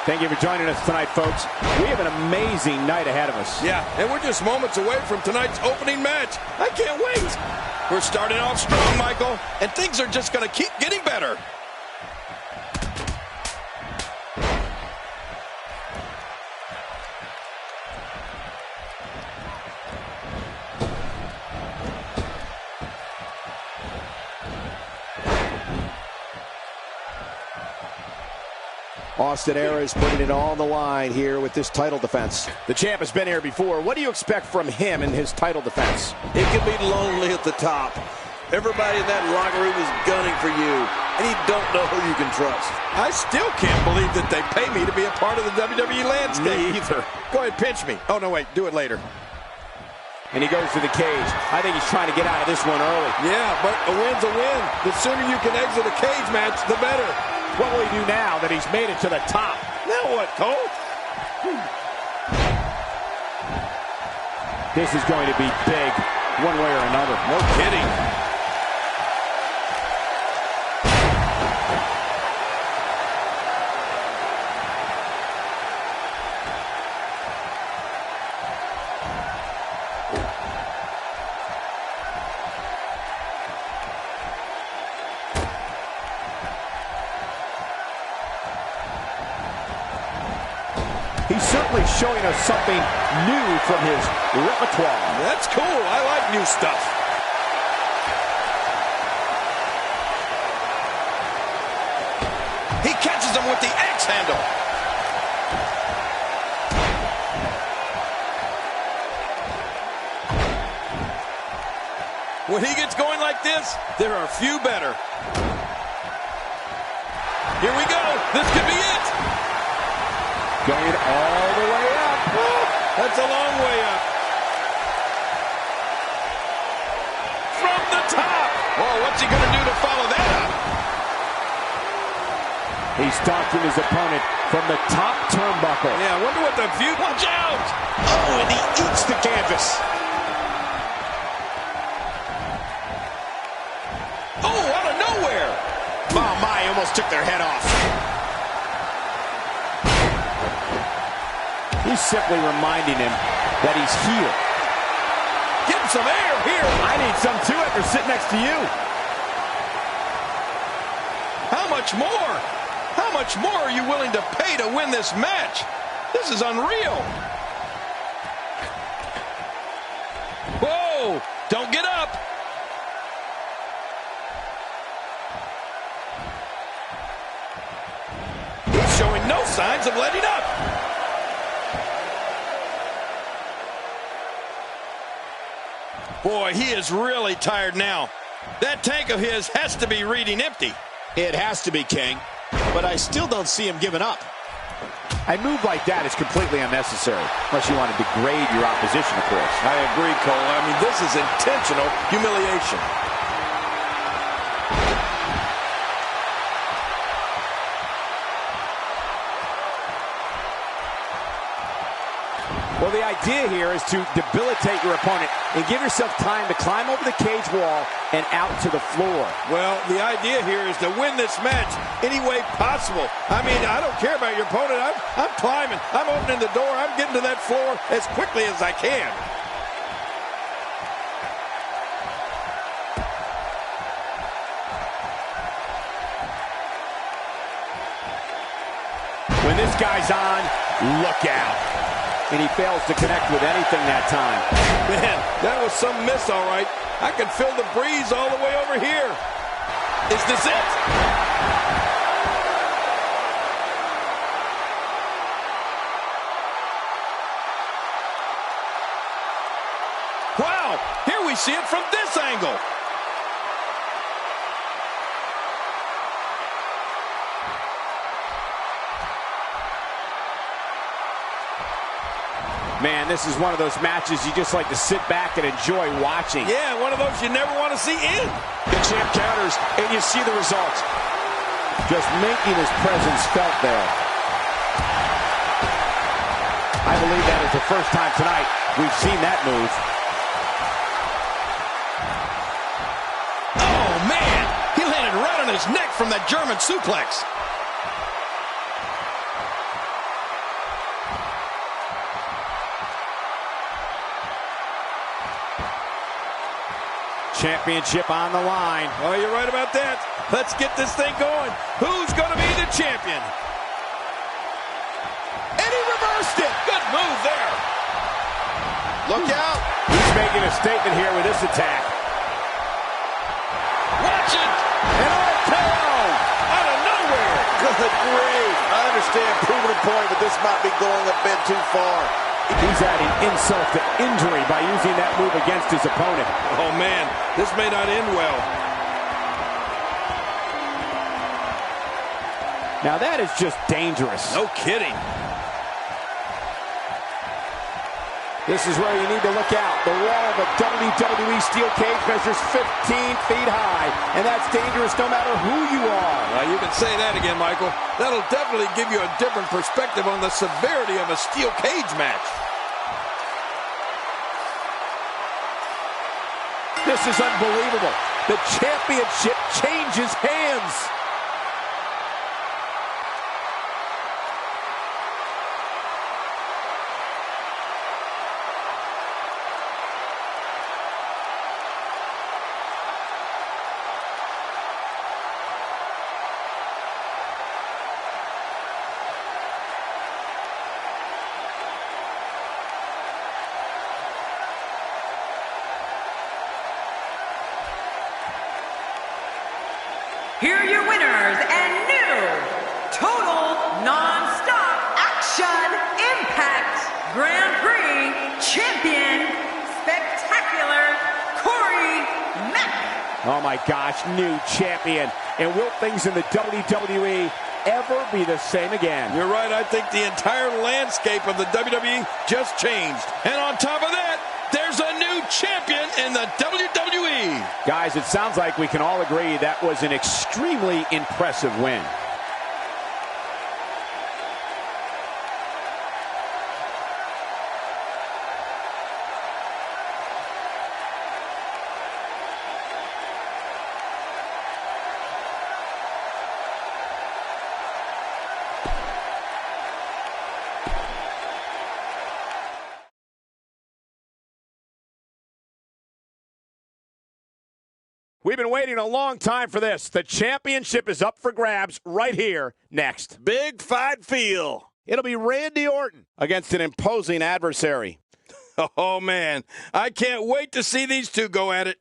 Thank you for joining us tonight, folks. We have an amazing night ahead of us. Yeah, and we're just moments away from tonight's opening match. I can't wait. We're starting off strong, Michael, and things are just going to keep getting better. Austin Aries putting it all on the line here with this title defense. The champ has been here before. What do you expect from him in his title defense? It can be lonely at the top. Everybody in that locker room is gunning for you, and you don't know who you can trust. I still can't believe that they pay me to be a part of the WWE landscape. Me either. Go ahead, pinch me. Oh, no, wait. Do it later. And he goes to the cage. I think he's trying to get out of this one early. Yeah, but a win's a win. The sooner you can exit a cage match, the better. What will he do now that he's made it to the top? Now what, Cole? This is going to be big, one way or another. No kidding. He's certainly showing us something new from his repertoire. That's cool. I like new stuff. He catches him with the axe handle. When he gets going like this, there are few better. Here we go. This could be it. Going all the way up. Oh, that's a long way up. From the top. Oh, what's he going to do to follow that up? He's stalking his opponent from the top turnbuckle. Yeah, I wonder what the view... Watch out! Oh, and he eats the canvas. Oh, out of nowhere. Oh, my, almost took their head off. He's simply reminding him that he's here. Get him some air here. I need some too after sitting next to you. How much more? How much more are you willing to pay to win this match? This is unreal. Whoa! Don't get up. He's showing no signs of letting up. Boy, he is really tired now. That tank of his has to be reading empty. It has to be, King, but I still don't see him giving up. A move like that is completely unnecessary, unless you want to degrade your opposition, of course. I agree, Cole. I mean, this is intentional humiliation. Well, the idea here is to debilitate your opponent and give yourself time to climb over the cage wall and out to the floor. Well, the idea here is to win this match any way possible. I mean, I don't care about your opponent. I'm climbing. I'm opening the door. I'm getting to that floor as quickly as I can. When this guy's on, look out. And he fails to connect with anything that time. Man, that was some miss, all right. I can feel the breeze all the way over here. Is this it? Wow, here we see it from this angle. Man, this is one of those matches you just like to sit back and enjoy watching. Yeah, one of those you never want to see end. The champ counters, and you see the result. Just making his presence felt there. I believe that is the first time tonight we've seen that move. Oh, man! He landed right on his neck from that German suplex. Championship on the line. Oh, you're right about that. Let's get this thing going. Who's going to be the champion? And he reversed it. Good move there. Look out. He's making a statement here with this attack. Watch it. And RKO out of nowhere. Good grief. I understand proving a point, but this might be going a bit too far. He's adding insult to injury by using that move against his opponent. Oh, man, this may not end well. Now that is just dangerous. No kidding. This is where you need to look out. The wall of a WWE steel cage measures 15 feet high, and that's dangerous no matter who you are. You can say that again, Michael. That'll definitely give you a different perspective on the severity of a steel cage match. This is unbelievable. The championship changes hands. Here are your winners and new Total Non-Stop Action Impact Grand Prix Champion, Spectacular Corey Mack. Oh my gosh, new champion. And will things in the WWE ever be the same again? You're right. I think the entire landscape of the WWE just changed. And on top of that, there's a new champion in the WWE. Guys, it sounds like we can all agree that was an extremely impressive win. We've been waiting a long time for this. The championship is up for grabs right here next. Big fight feel. It'll be Randy Orton against an imposing adversary. Oh, man. I can't wait to see these two go at it.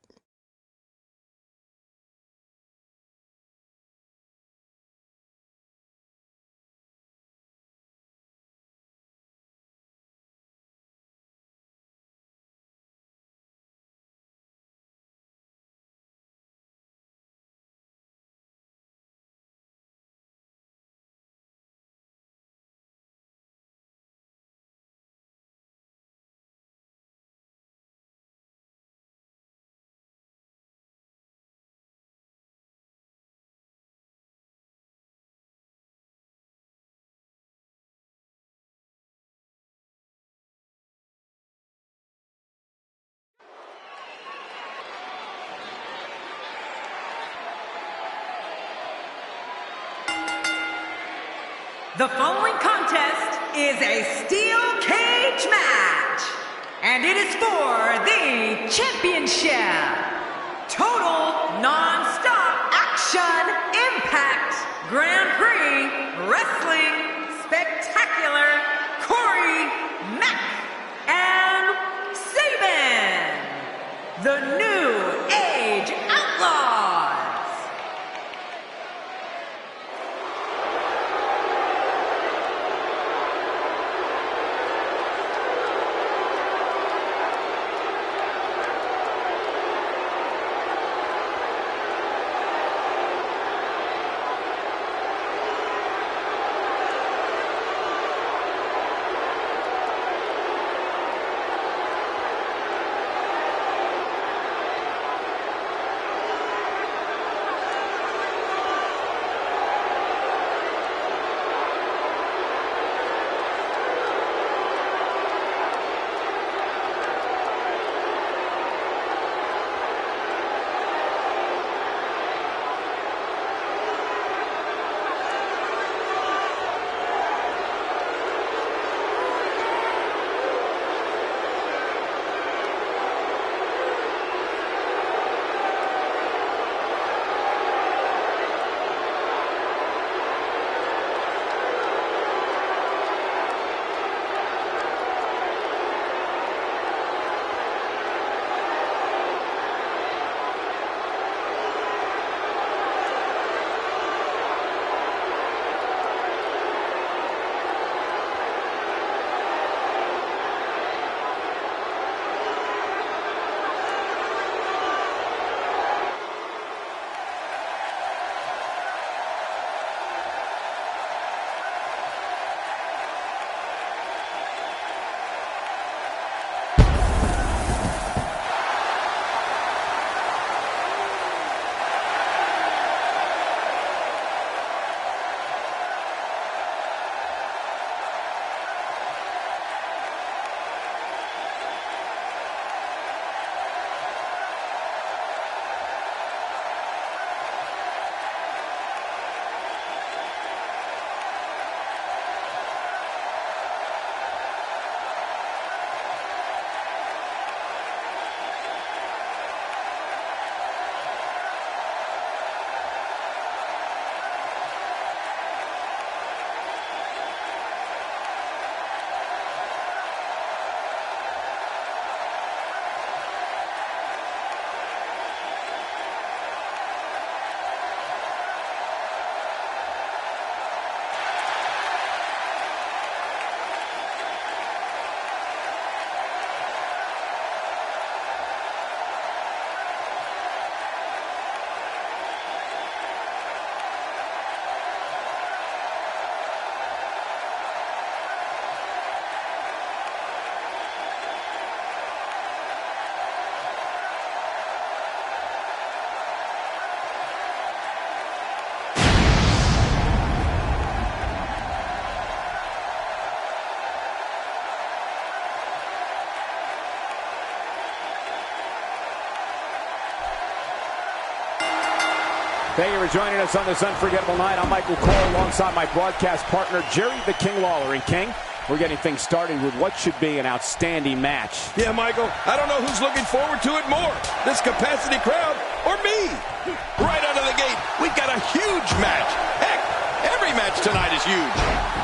The following contest is a steel cage match, and it is for the championship. Total Non-Stop Action Impact Grand Prix Wrestling Spectacular Corey Mack and Sabin, the New Age Outlaws. Thank you for joining us on this unforgettable night. I'm Michael Cole alongside my broadcast partner, Jerry the King Lawler. And King, we're getting things started with what should be an outstanding match. Yeah, Michael, I don't know who's looking forward to it more, this capacity crowd or me. Right out of the gate, we've got a huge match. Heck, every match tonight is huge.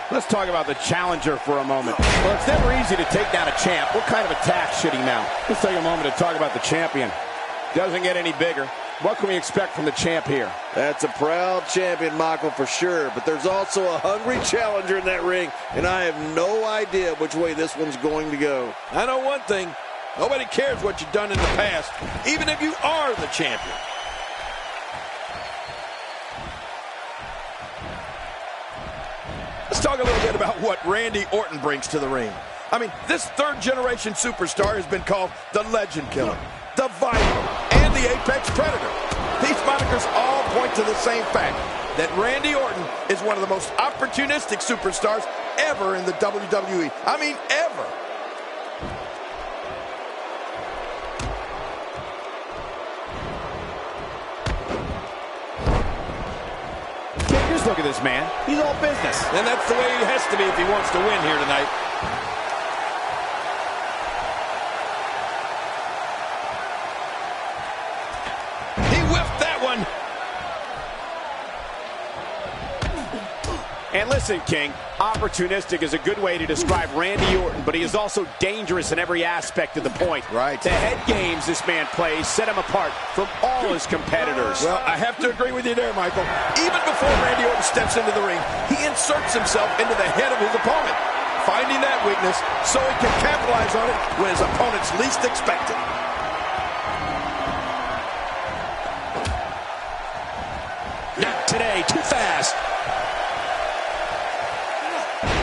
Let's talk about the challenger for a moment. Well, it's never easy to take down a champ. What kind of attack should he mount? Let's take a moment to talk about the champion. Doesn't get any bigger. What can we expect from the champ here? That's a proud champion, Michael, for sure. But there's also a hungry challenger in that ring, and I have no idea which way this one's going to go. I know one thing. Nobody cares what you've done in the past, even if you are the champion. Let's talk a little bit about what Randy Orton brings to the ring. I mean, this third-generation superstar has been called the Legend Killer, the Viper, and the Apex Predator. These monikers all point to the same fact, that Randy Orton is one of the most opportunistic superstars ever in the WWE. I mean, ever. Just look at this man. He's all business. And that's the way he has to be if he wants to win here tonight. He whiffed that one. And listen, King, opportunistic is a good way to describe Randy Orton, but he is also dangerous in every aspect of the point. Right. The head games this man plays set him apart from all his competitors. Well, I have to agree with you there, Michael. Even before Randy Orton steps into the ring, he inserts himself into the head of his opponent, finding that weakness so he can capitalize on it when his opponents least expect it. Not today, too fast.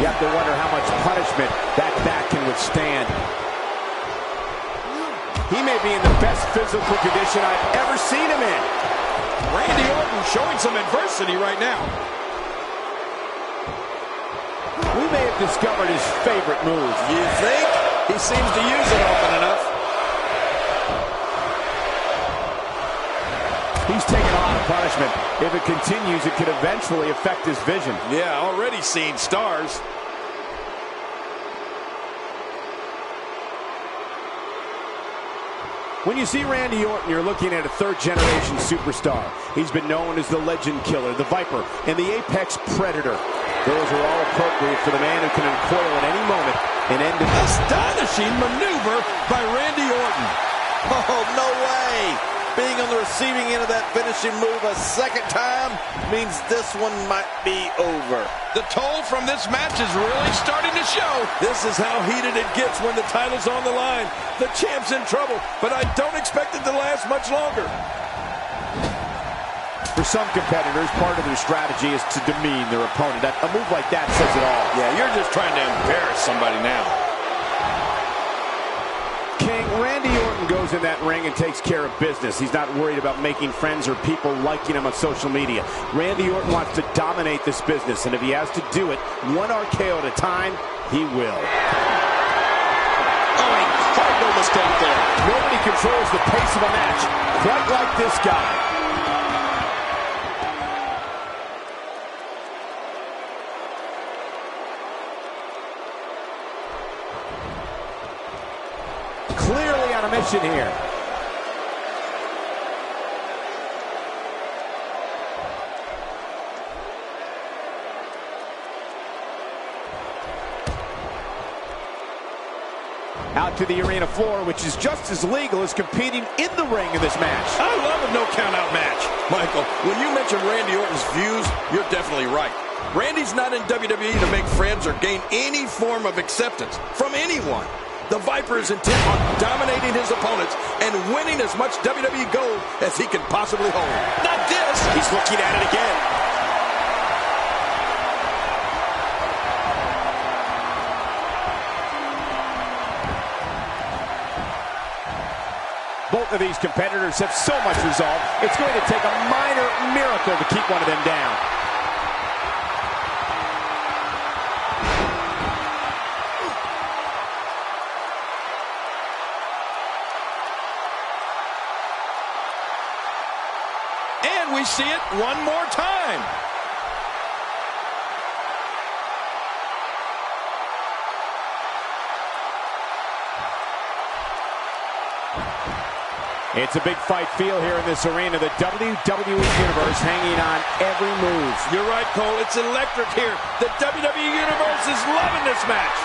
You have to wonder how much punishment that back can withstand. He may be in the best physical condition I've ever seen him in. Randy Orton showing some adversity right now. We may have discovered his favorite move. You think? He seems to use it often enough. He's taking a lot of punishment. If it continues, it could eventually affect his vision. Yeah, already seen stars. When you see Randy Orton, you're looking at a third-generation superstar. He's been known as the Legend Killer, the Viper, and the Apex Predator. Those are all appropriate for the man who can uncoil at any moment and end an astonishing maneuver by Randy Orton. Oh, no way! Being on the receiving end of that finishing move a second time means this one might be over. The toll from this match is really starting to show. This is how heated it gets when the title's on the line. The champ's in trouble, but I don't expect it to last much longer. For some competitors, part of their strategy is to demean their opponent. A move like that says it all. Yeah, you're just trying to embarrass somebody now. King, Randy Orton goes in that ring and takes care of business. He's not worried about making friends or people liking him on social media. Randy Orton wants to dominate this business, and if he has to do it one RKO at a time, he will. Oh, incredible mistake there. Nobody controls the pace of a match quite like this guy. Clearly on a mission here. Out to the arena floor, which is just as legal as competing in the ring in this match. I love a no count-out match. Michael, when you mention Randy Orton's views, you're definitely right. Randy's not in WWE to make friends or gain any form of acceptance from anyone. The Viper is intent on dominating his opponents and winning as much WWE gold as he can possibly hold. Not this! He's looking at it again. Both of these competitors have so much resolve, it's going to take a minor miracle to keep one of them down. we see it one more time. It's a big fight feel here in this arena. The WWE Universe hanging on every move. You're right, Cole. It's electric here. The WWE Universe is loving this match.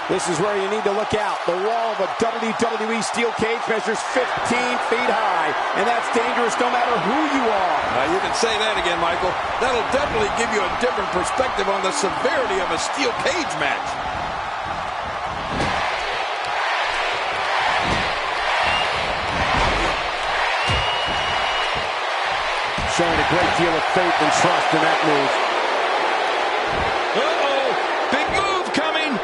This is where you need to look out. The wall of a WWE steel cage measures 15 feet high, and that's dangerous no matter who you are. You can say that again, Michael. That'll definitely give you a different perspective on the severity of a steel cage match. Showing a great deal of faith and trust in that move. Uh-oh! Big move coming!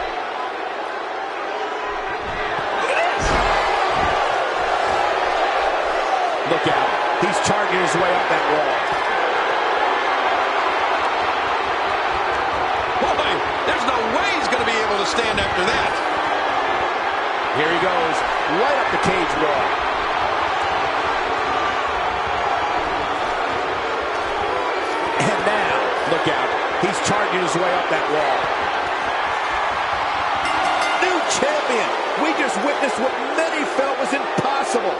Look out. He's charging his way up that wall. Boy, there's no way he's going to be able to stand after that. Here he goes, right up the cage wall. And now, look out. He's charging his way up that wall. New champion. We just witnessed what many felt was impossible.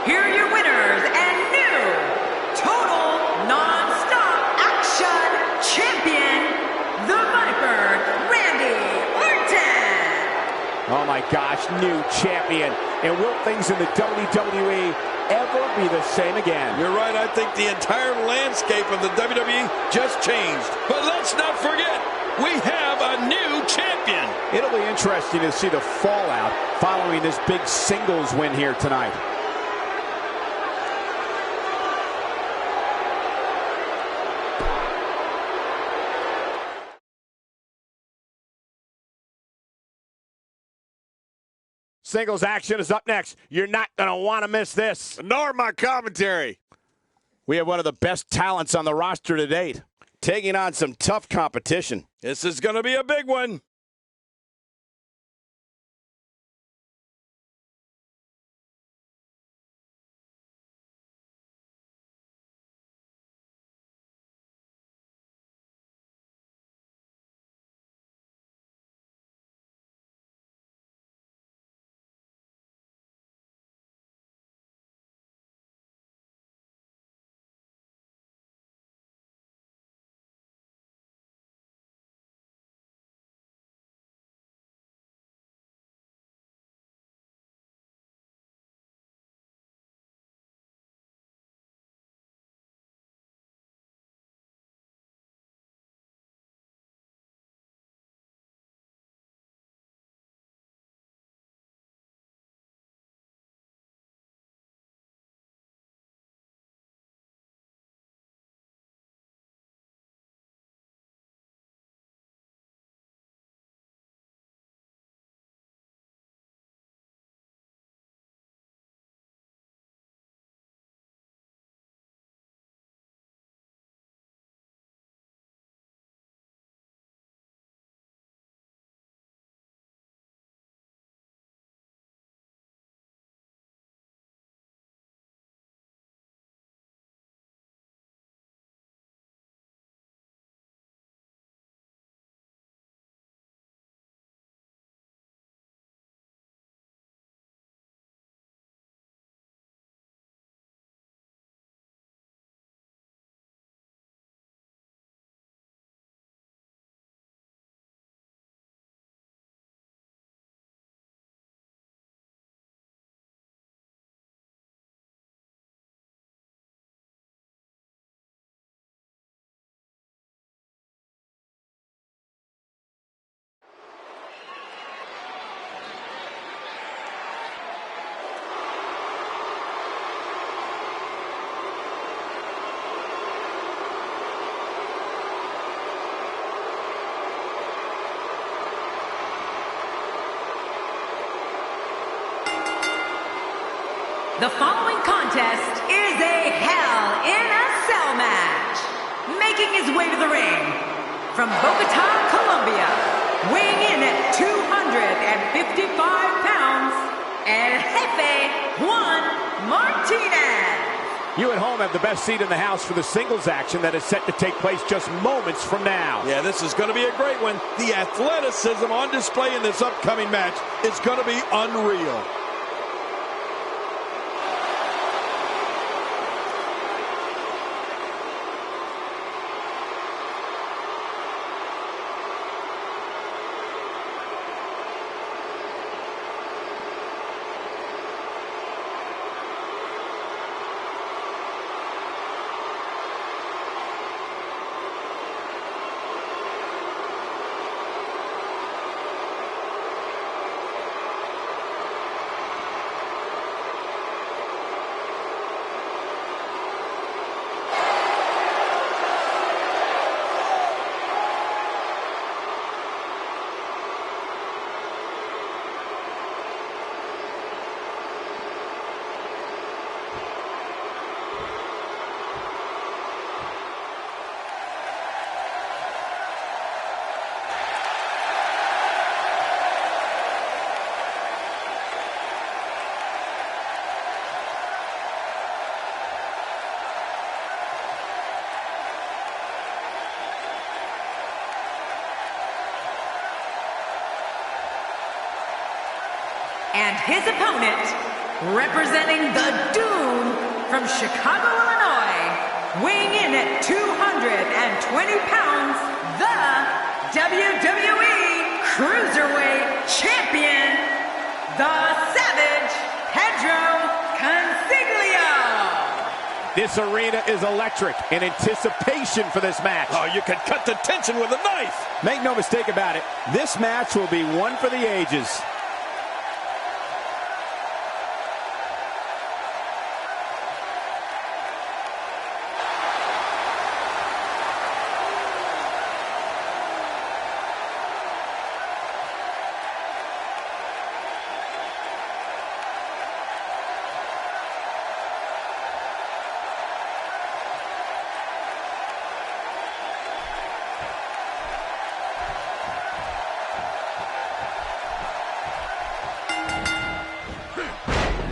Here are your winners and new Total Non-Stop Action Champion, the Viper, Randy Orton. Oh my gosh, new champion. And will things in the WWE ever be the same again? You're right. I think the entire landscape of the WWE just changed. But let's not forget, we have a new champion. It'll be interesting to see the fallout following this big singles win here tonight. Singles action is up next. You're not going to want to miss this. Nor my commentary. We have one of the best talents on the roster to date, Taking on some tough competition. This is going to be a big one. The following contest is a Hell in a Cell match. Making his way to the ring from Bogota, Colombia, weighing in at 255 pounds, El Jefe Juan Martinez. You at home have the best seat in the house for the singles action that is set to take place just moments from now. Yeah, this is going to be a great one. The athleticism on display in this upcoming match is going to be unreal. And his opponent, representing the Doom from Chicago, Illinois, weighing in at 220 pounds, the WWE Cruiserweight Champion, the Savage Pedro Consiglio. This arena is electric in anticipation for this match. Oh, you could cut the tension with a knife. Make no mistake about it, this match will be one for the ages.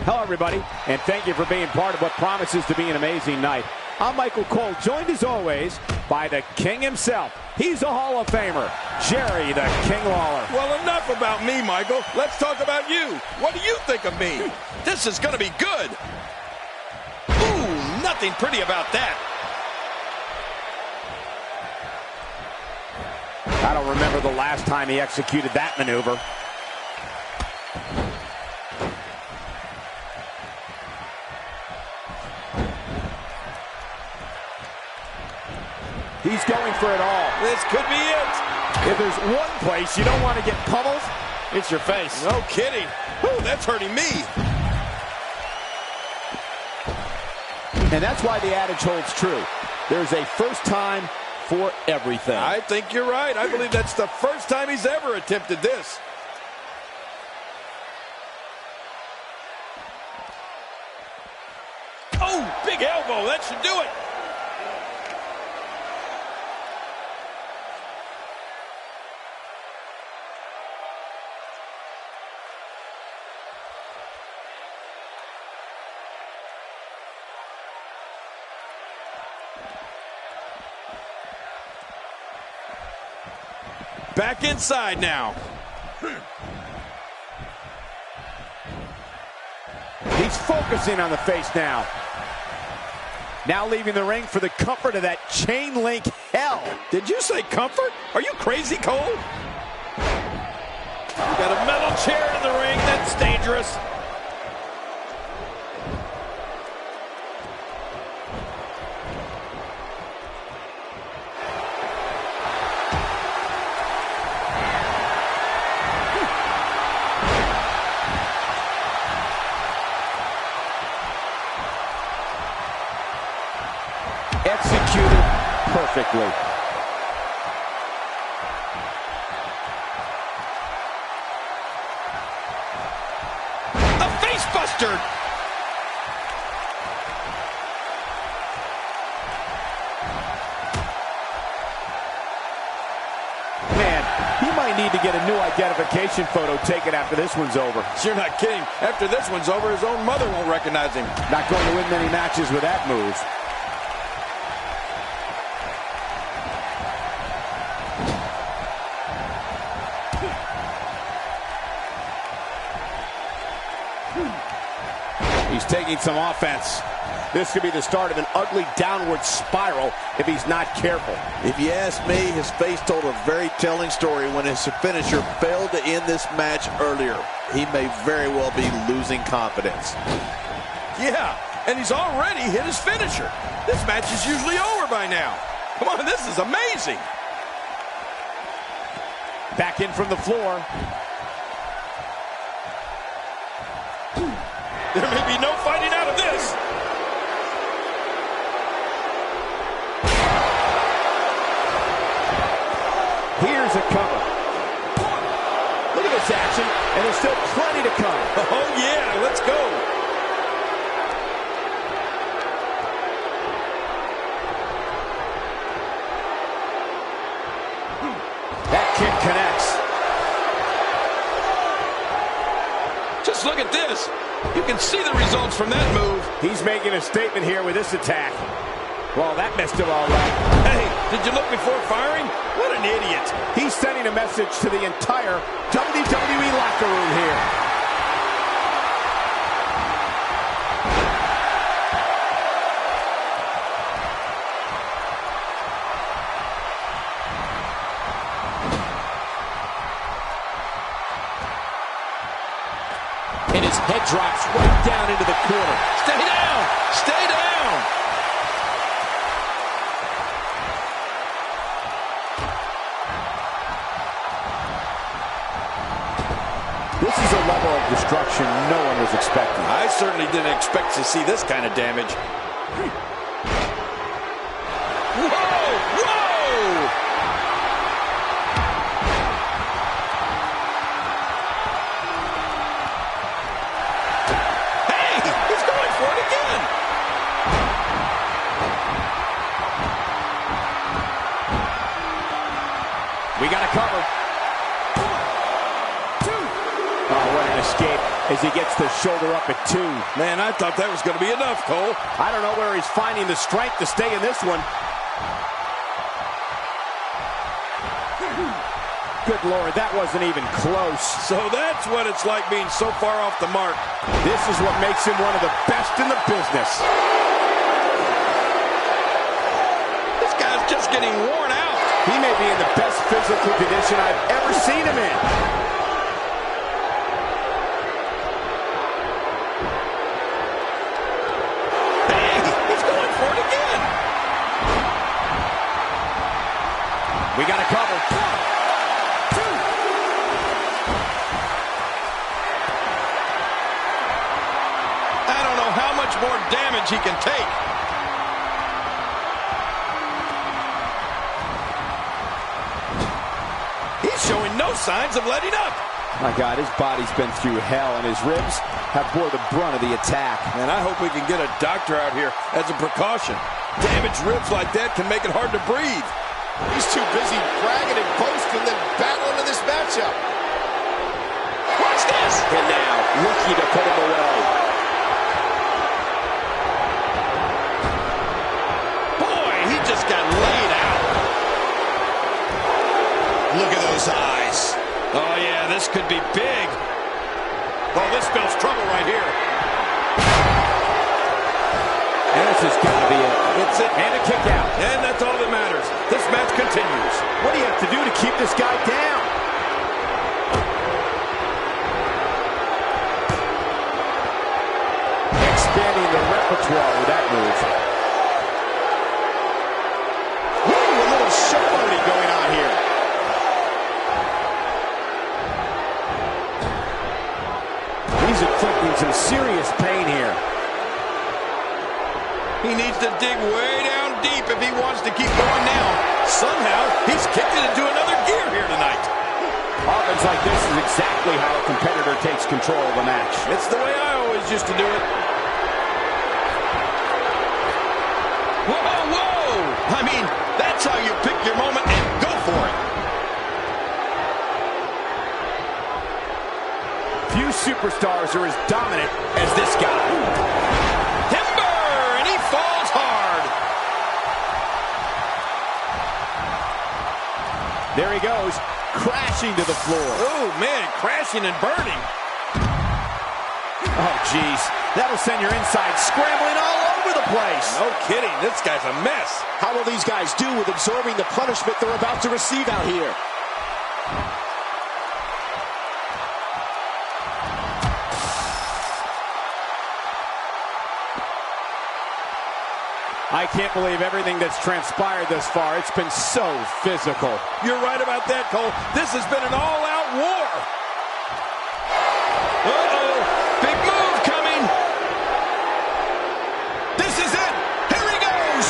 Hello, everybody, and thank you for being part of what promises to be an amazing night. I'm Michael Cole, joined as always by the King himself. He's a Hall of Famer, Jerry the King Lawler. Well, enough about me, Michael. Let's talk about you. What do you think of me? This is going to be good. Ooh, nothing pretty about that. I don't remember the last time he executed that maneuver. He's going for it all. This could be it. If there's one place you don't want to get pummeled, it's your face. No kidding. Ooh, that's hurting me. And that's why the adage holds true. There's a first time for everything. I think you're right. I believe that's the first time he's ever attempted this. Oh, big elbow. That should do it. Back inside now. He's focusing on the face now. Now leaving the ring for the comfort of that chain link hell. Did you say comfort? Are you crazy, Cole? You got a metal chair in the ring. That's dangerous. Executed perfectly. A face buster. need to get a new identification photo taken after this one's over. You're not kidding. After this one's over, his own mother won't recognize him. Not going to win many matches with that move. He's taking some offense. This could be the start of an ugly downward spiral if he's not careful. If you ask me, his face told a very telling story when his finisher failed to end this match earlier. He may very well be losing confidence. Yeah, and he's already hit his finisher. This match is usually over by now. Come on, this is amazing. Back in from the floor. There may be no fighting out of this. Here's a cover. Look at this action, and there's still plenty to come. Oh, yeah, let's go. That kick connects. Just look at this. You can see the results from that move. He's making a statement here with this attack. Well, that missed him all right. Hey, did you look before firing? What an idiot. He's sending a message to the entire WWE locker room here. And his head drops right down into the corner. Stay down! Stay down! This is a level of destruction no one was expecting. I certainly didn't expect to see this kind of damage. Whoa! Whoa! Hey! He's going for it again! We got a cover. Oh, what an escape as he gets the shoulder up at 2. Man, I thought that was going to be enough, Cole. I don't know where he's finding the strength to stay in this one. Good Lord, that wasn't even close. So that's what it's like being so far off the mark. This is what makes him one of the best in the business. This guy's just getting worn out. He may be in the best physical condition I've ever seen him in. We got a cover. 1, 2. I don't know how much more damage he can take. He's showing no signs of letting up. My God, his body's been through hell, and his ribs have bore the brunt of the attack. And I hope we can get a doctor out here as a precaution. Damaged ribs like that can make it hard to breathe. He's too busy bragging and boasting than battling in this matchup. Watch this! And now, looking to put him away. Boy, he just got laid out. Look at those eyes. Oh, yeah, this could be big. Oh, this spells trouble right here. And this has got to be it. It's it. And a kick out. And that's all that matters. This match continues. What do you have to do to keep this guy down? Expanding the repertoire with that move. Ooh, a little showboating going on here. He's inflicting some serious pain here. He needs to dig way down deep if he wants to keep going now. Somehow, he's kicked it into another gear here tonight. Offense like this is exactly how a competitor takes control of a match. It's the way I always used to do it. Whoa, whoa! I mean, that's how you pick your moment and go for it. Few superstars are as dominant as this guy. Timber, and he falls hard. There he goes, crashing to the floor. Oh, man, crashing and burning. Oh, geez. That'll send your insides scrambling all over the place. No kidding. This guy's a mess. How will these guys do with absorbing the punishment they're about to receive out here? I can't believe everything that's transpired thus far. It's been so physical. You're right about that, Cole. This has been an all-out war. Uh-oh. Big move coming. This is it. Here he goes.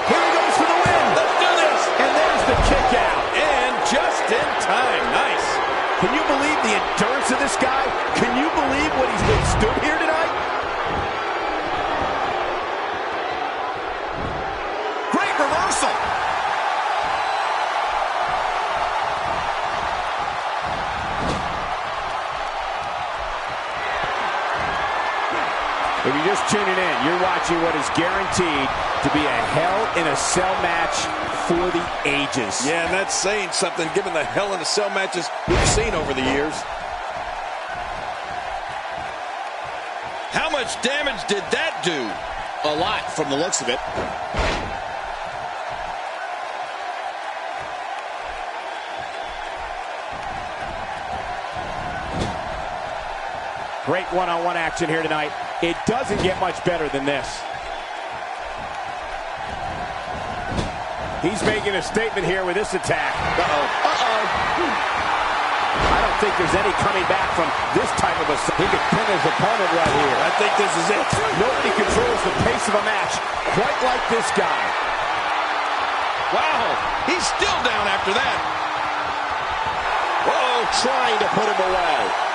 Here he goes for the win. Let's do this. And there's the kick out. And just in time. Nice. Can you believe the endurance of this guy? Can you believe what he's withstood here tonight? Great reversal. If you're just tuning in, you're watching what is guaranteed to be a Hell in a Cell match for the ages. Yeah, and that's saying something given the Hell in a Cell matches we've seen over the years. How much damage did that do? A lot from the looks of it. Great one-on-one action here tonight. It doesn't get much better than this. He's making a statement here with this attack. I don't think there's any coming back from this type of a... He could pin his opponent right here. I think this is it. Nobody controls the pace of a match quite like this guy. Wow, he's still down after that. Whoa, trying to put him away.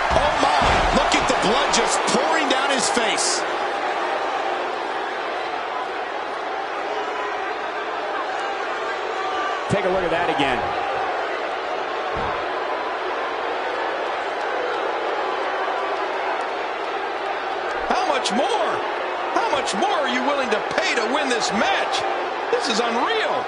Oh my, look at the blood just pouring down his face. Take a look at that again. How much more? How much more are you willing to pay to win this match? This is unreal.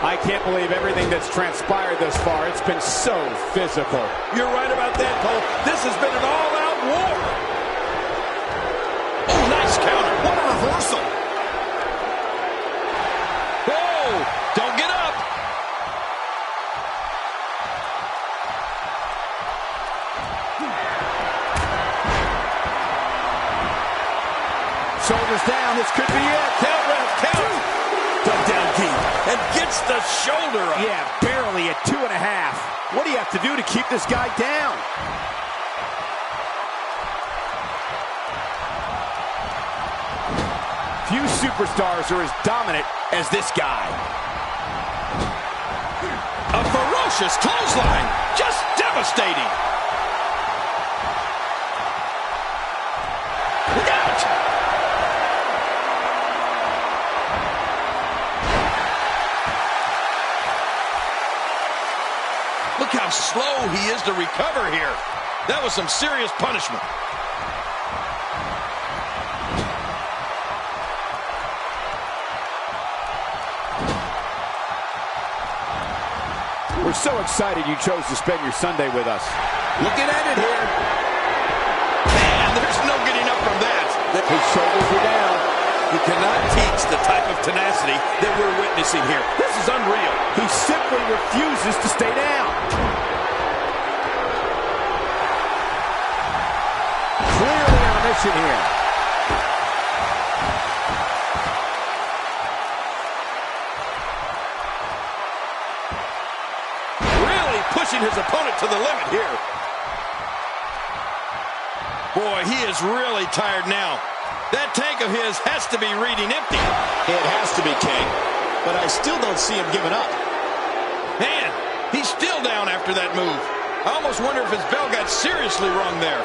I can't believe everything that's transpired thus far. It's been so physical. You're right about that, Cole. This has been an all-out war. Oh, nice counter. What a reversal. Whoa, don't get up. Shoulders down. This could be it. Count, ref, count. Dug down deep and gets the shoulder up. Yeah, barely at 2.5. What do you have to do to keep this guy down? Few superstars are as dominant as this guy. A ferocious clothesline. Just devastating. Look out. Look how slow he is to recover here. That was some serious punishment. We're so excited you chose to spend your Sunday with us. Looking at it here. Man, there's no getting up from that. His shoulders were down. You cannot teach the type of tenacity that we're witnessing here. This is unreal. He simply refuses to stay down. Clearly on a mission here. Really pushing his opponent to the limit here. Boy, he is really tired now. That tank of his has to be reading empty. It has to be, King. But I still don't see him giving up. Man, he's still down after that move. I almost wonder if his bell got seriously wrong there.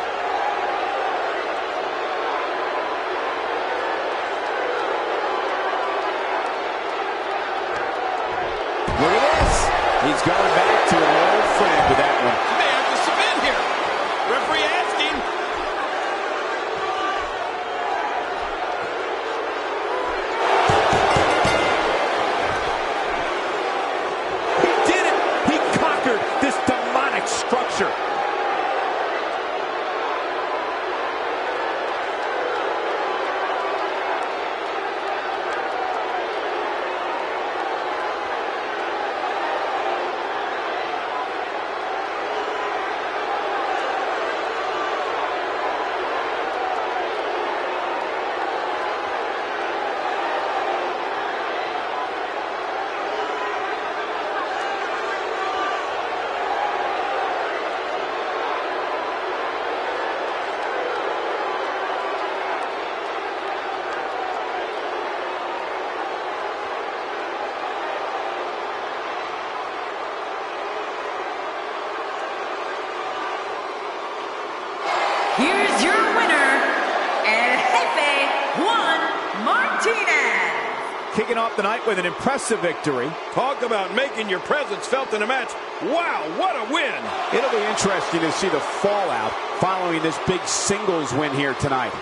Jefe Juan Martinez. Kicking off the night with an impressive victory. Talk about making your presence felt in a match. Wow, what a win. It'll be interesting to see the fallout following this big singles win here tonight.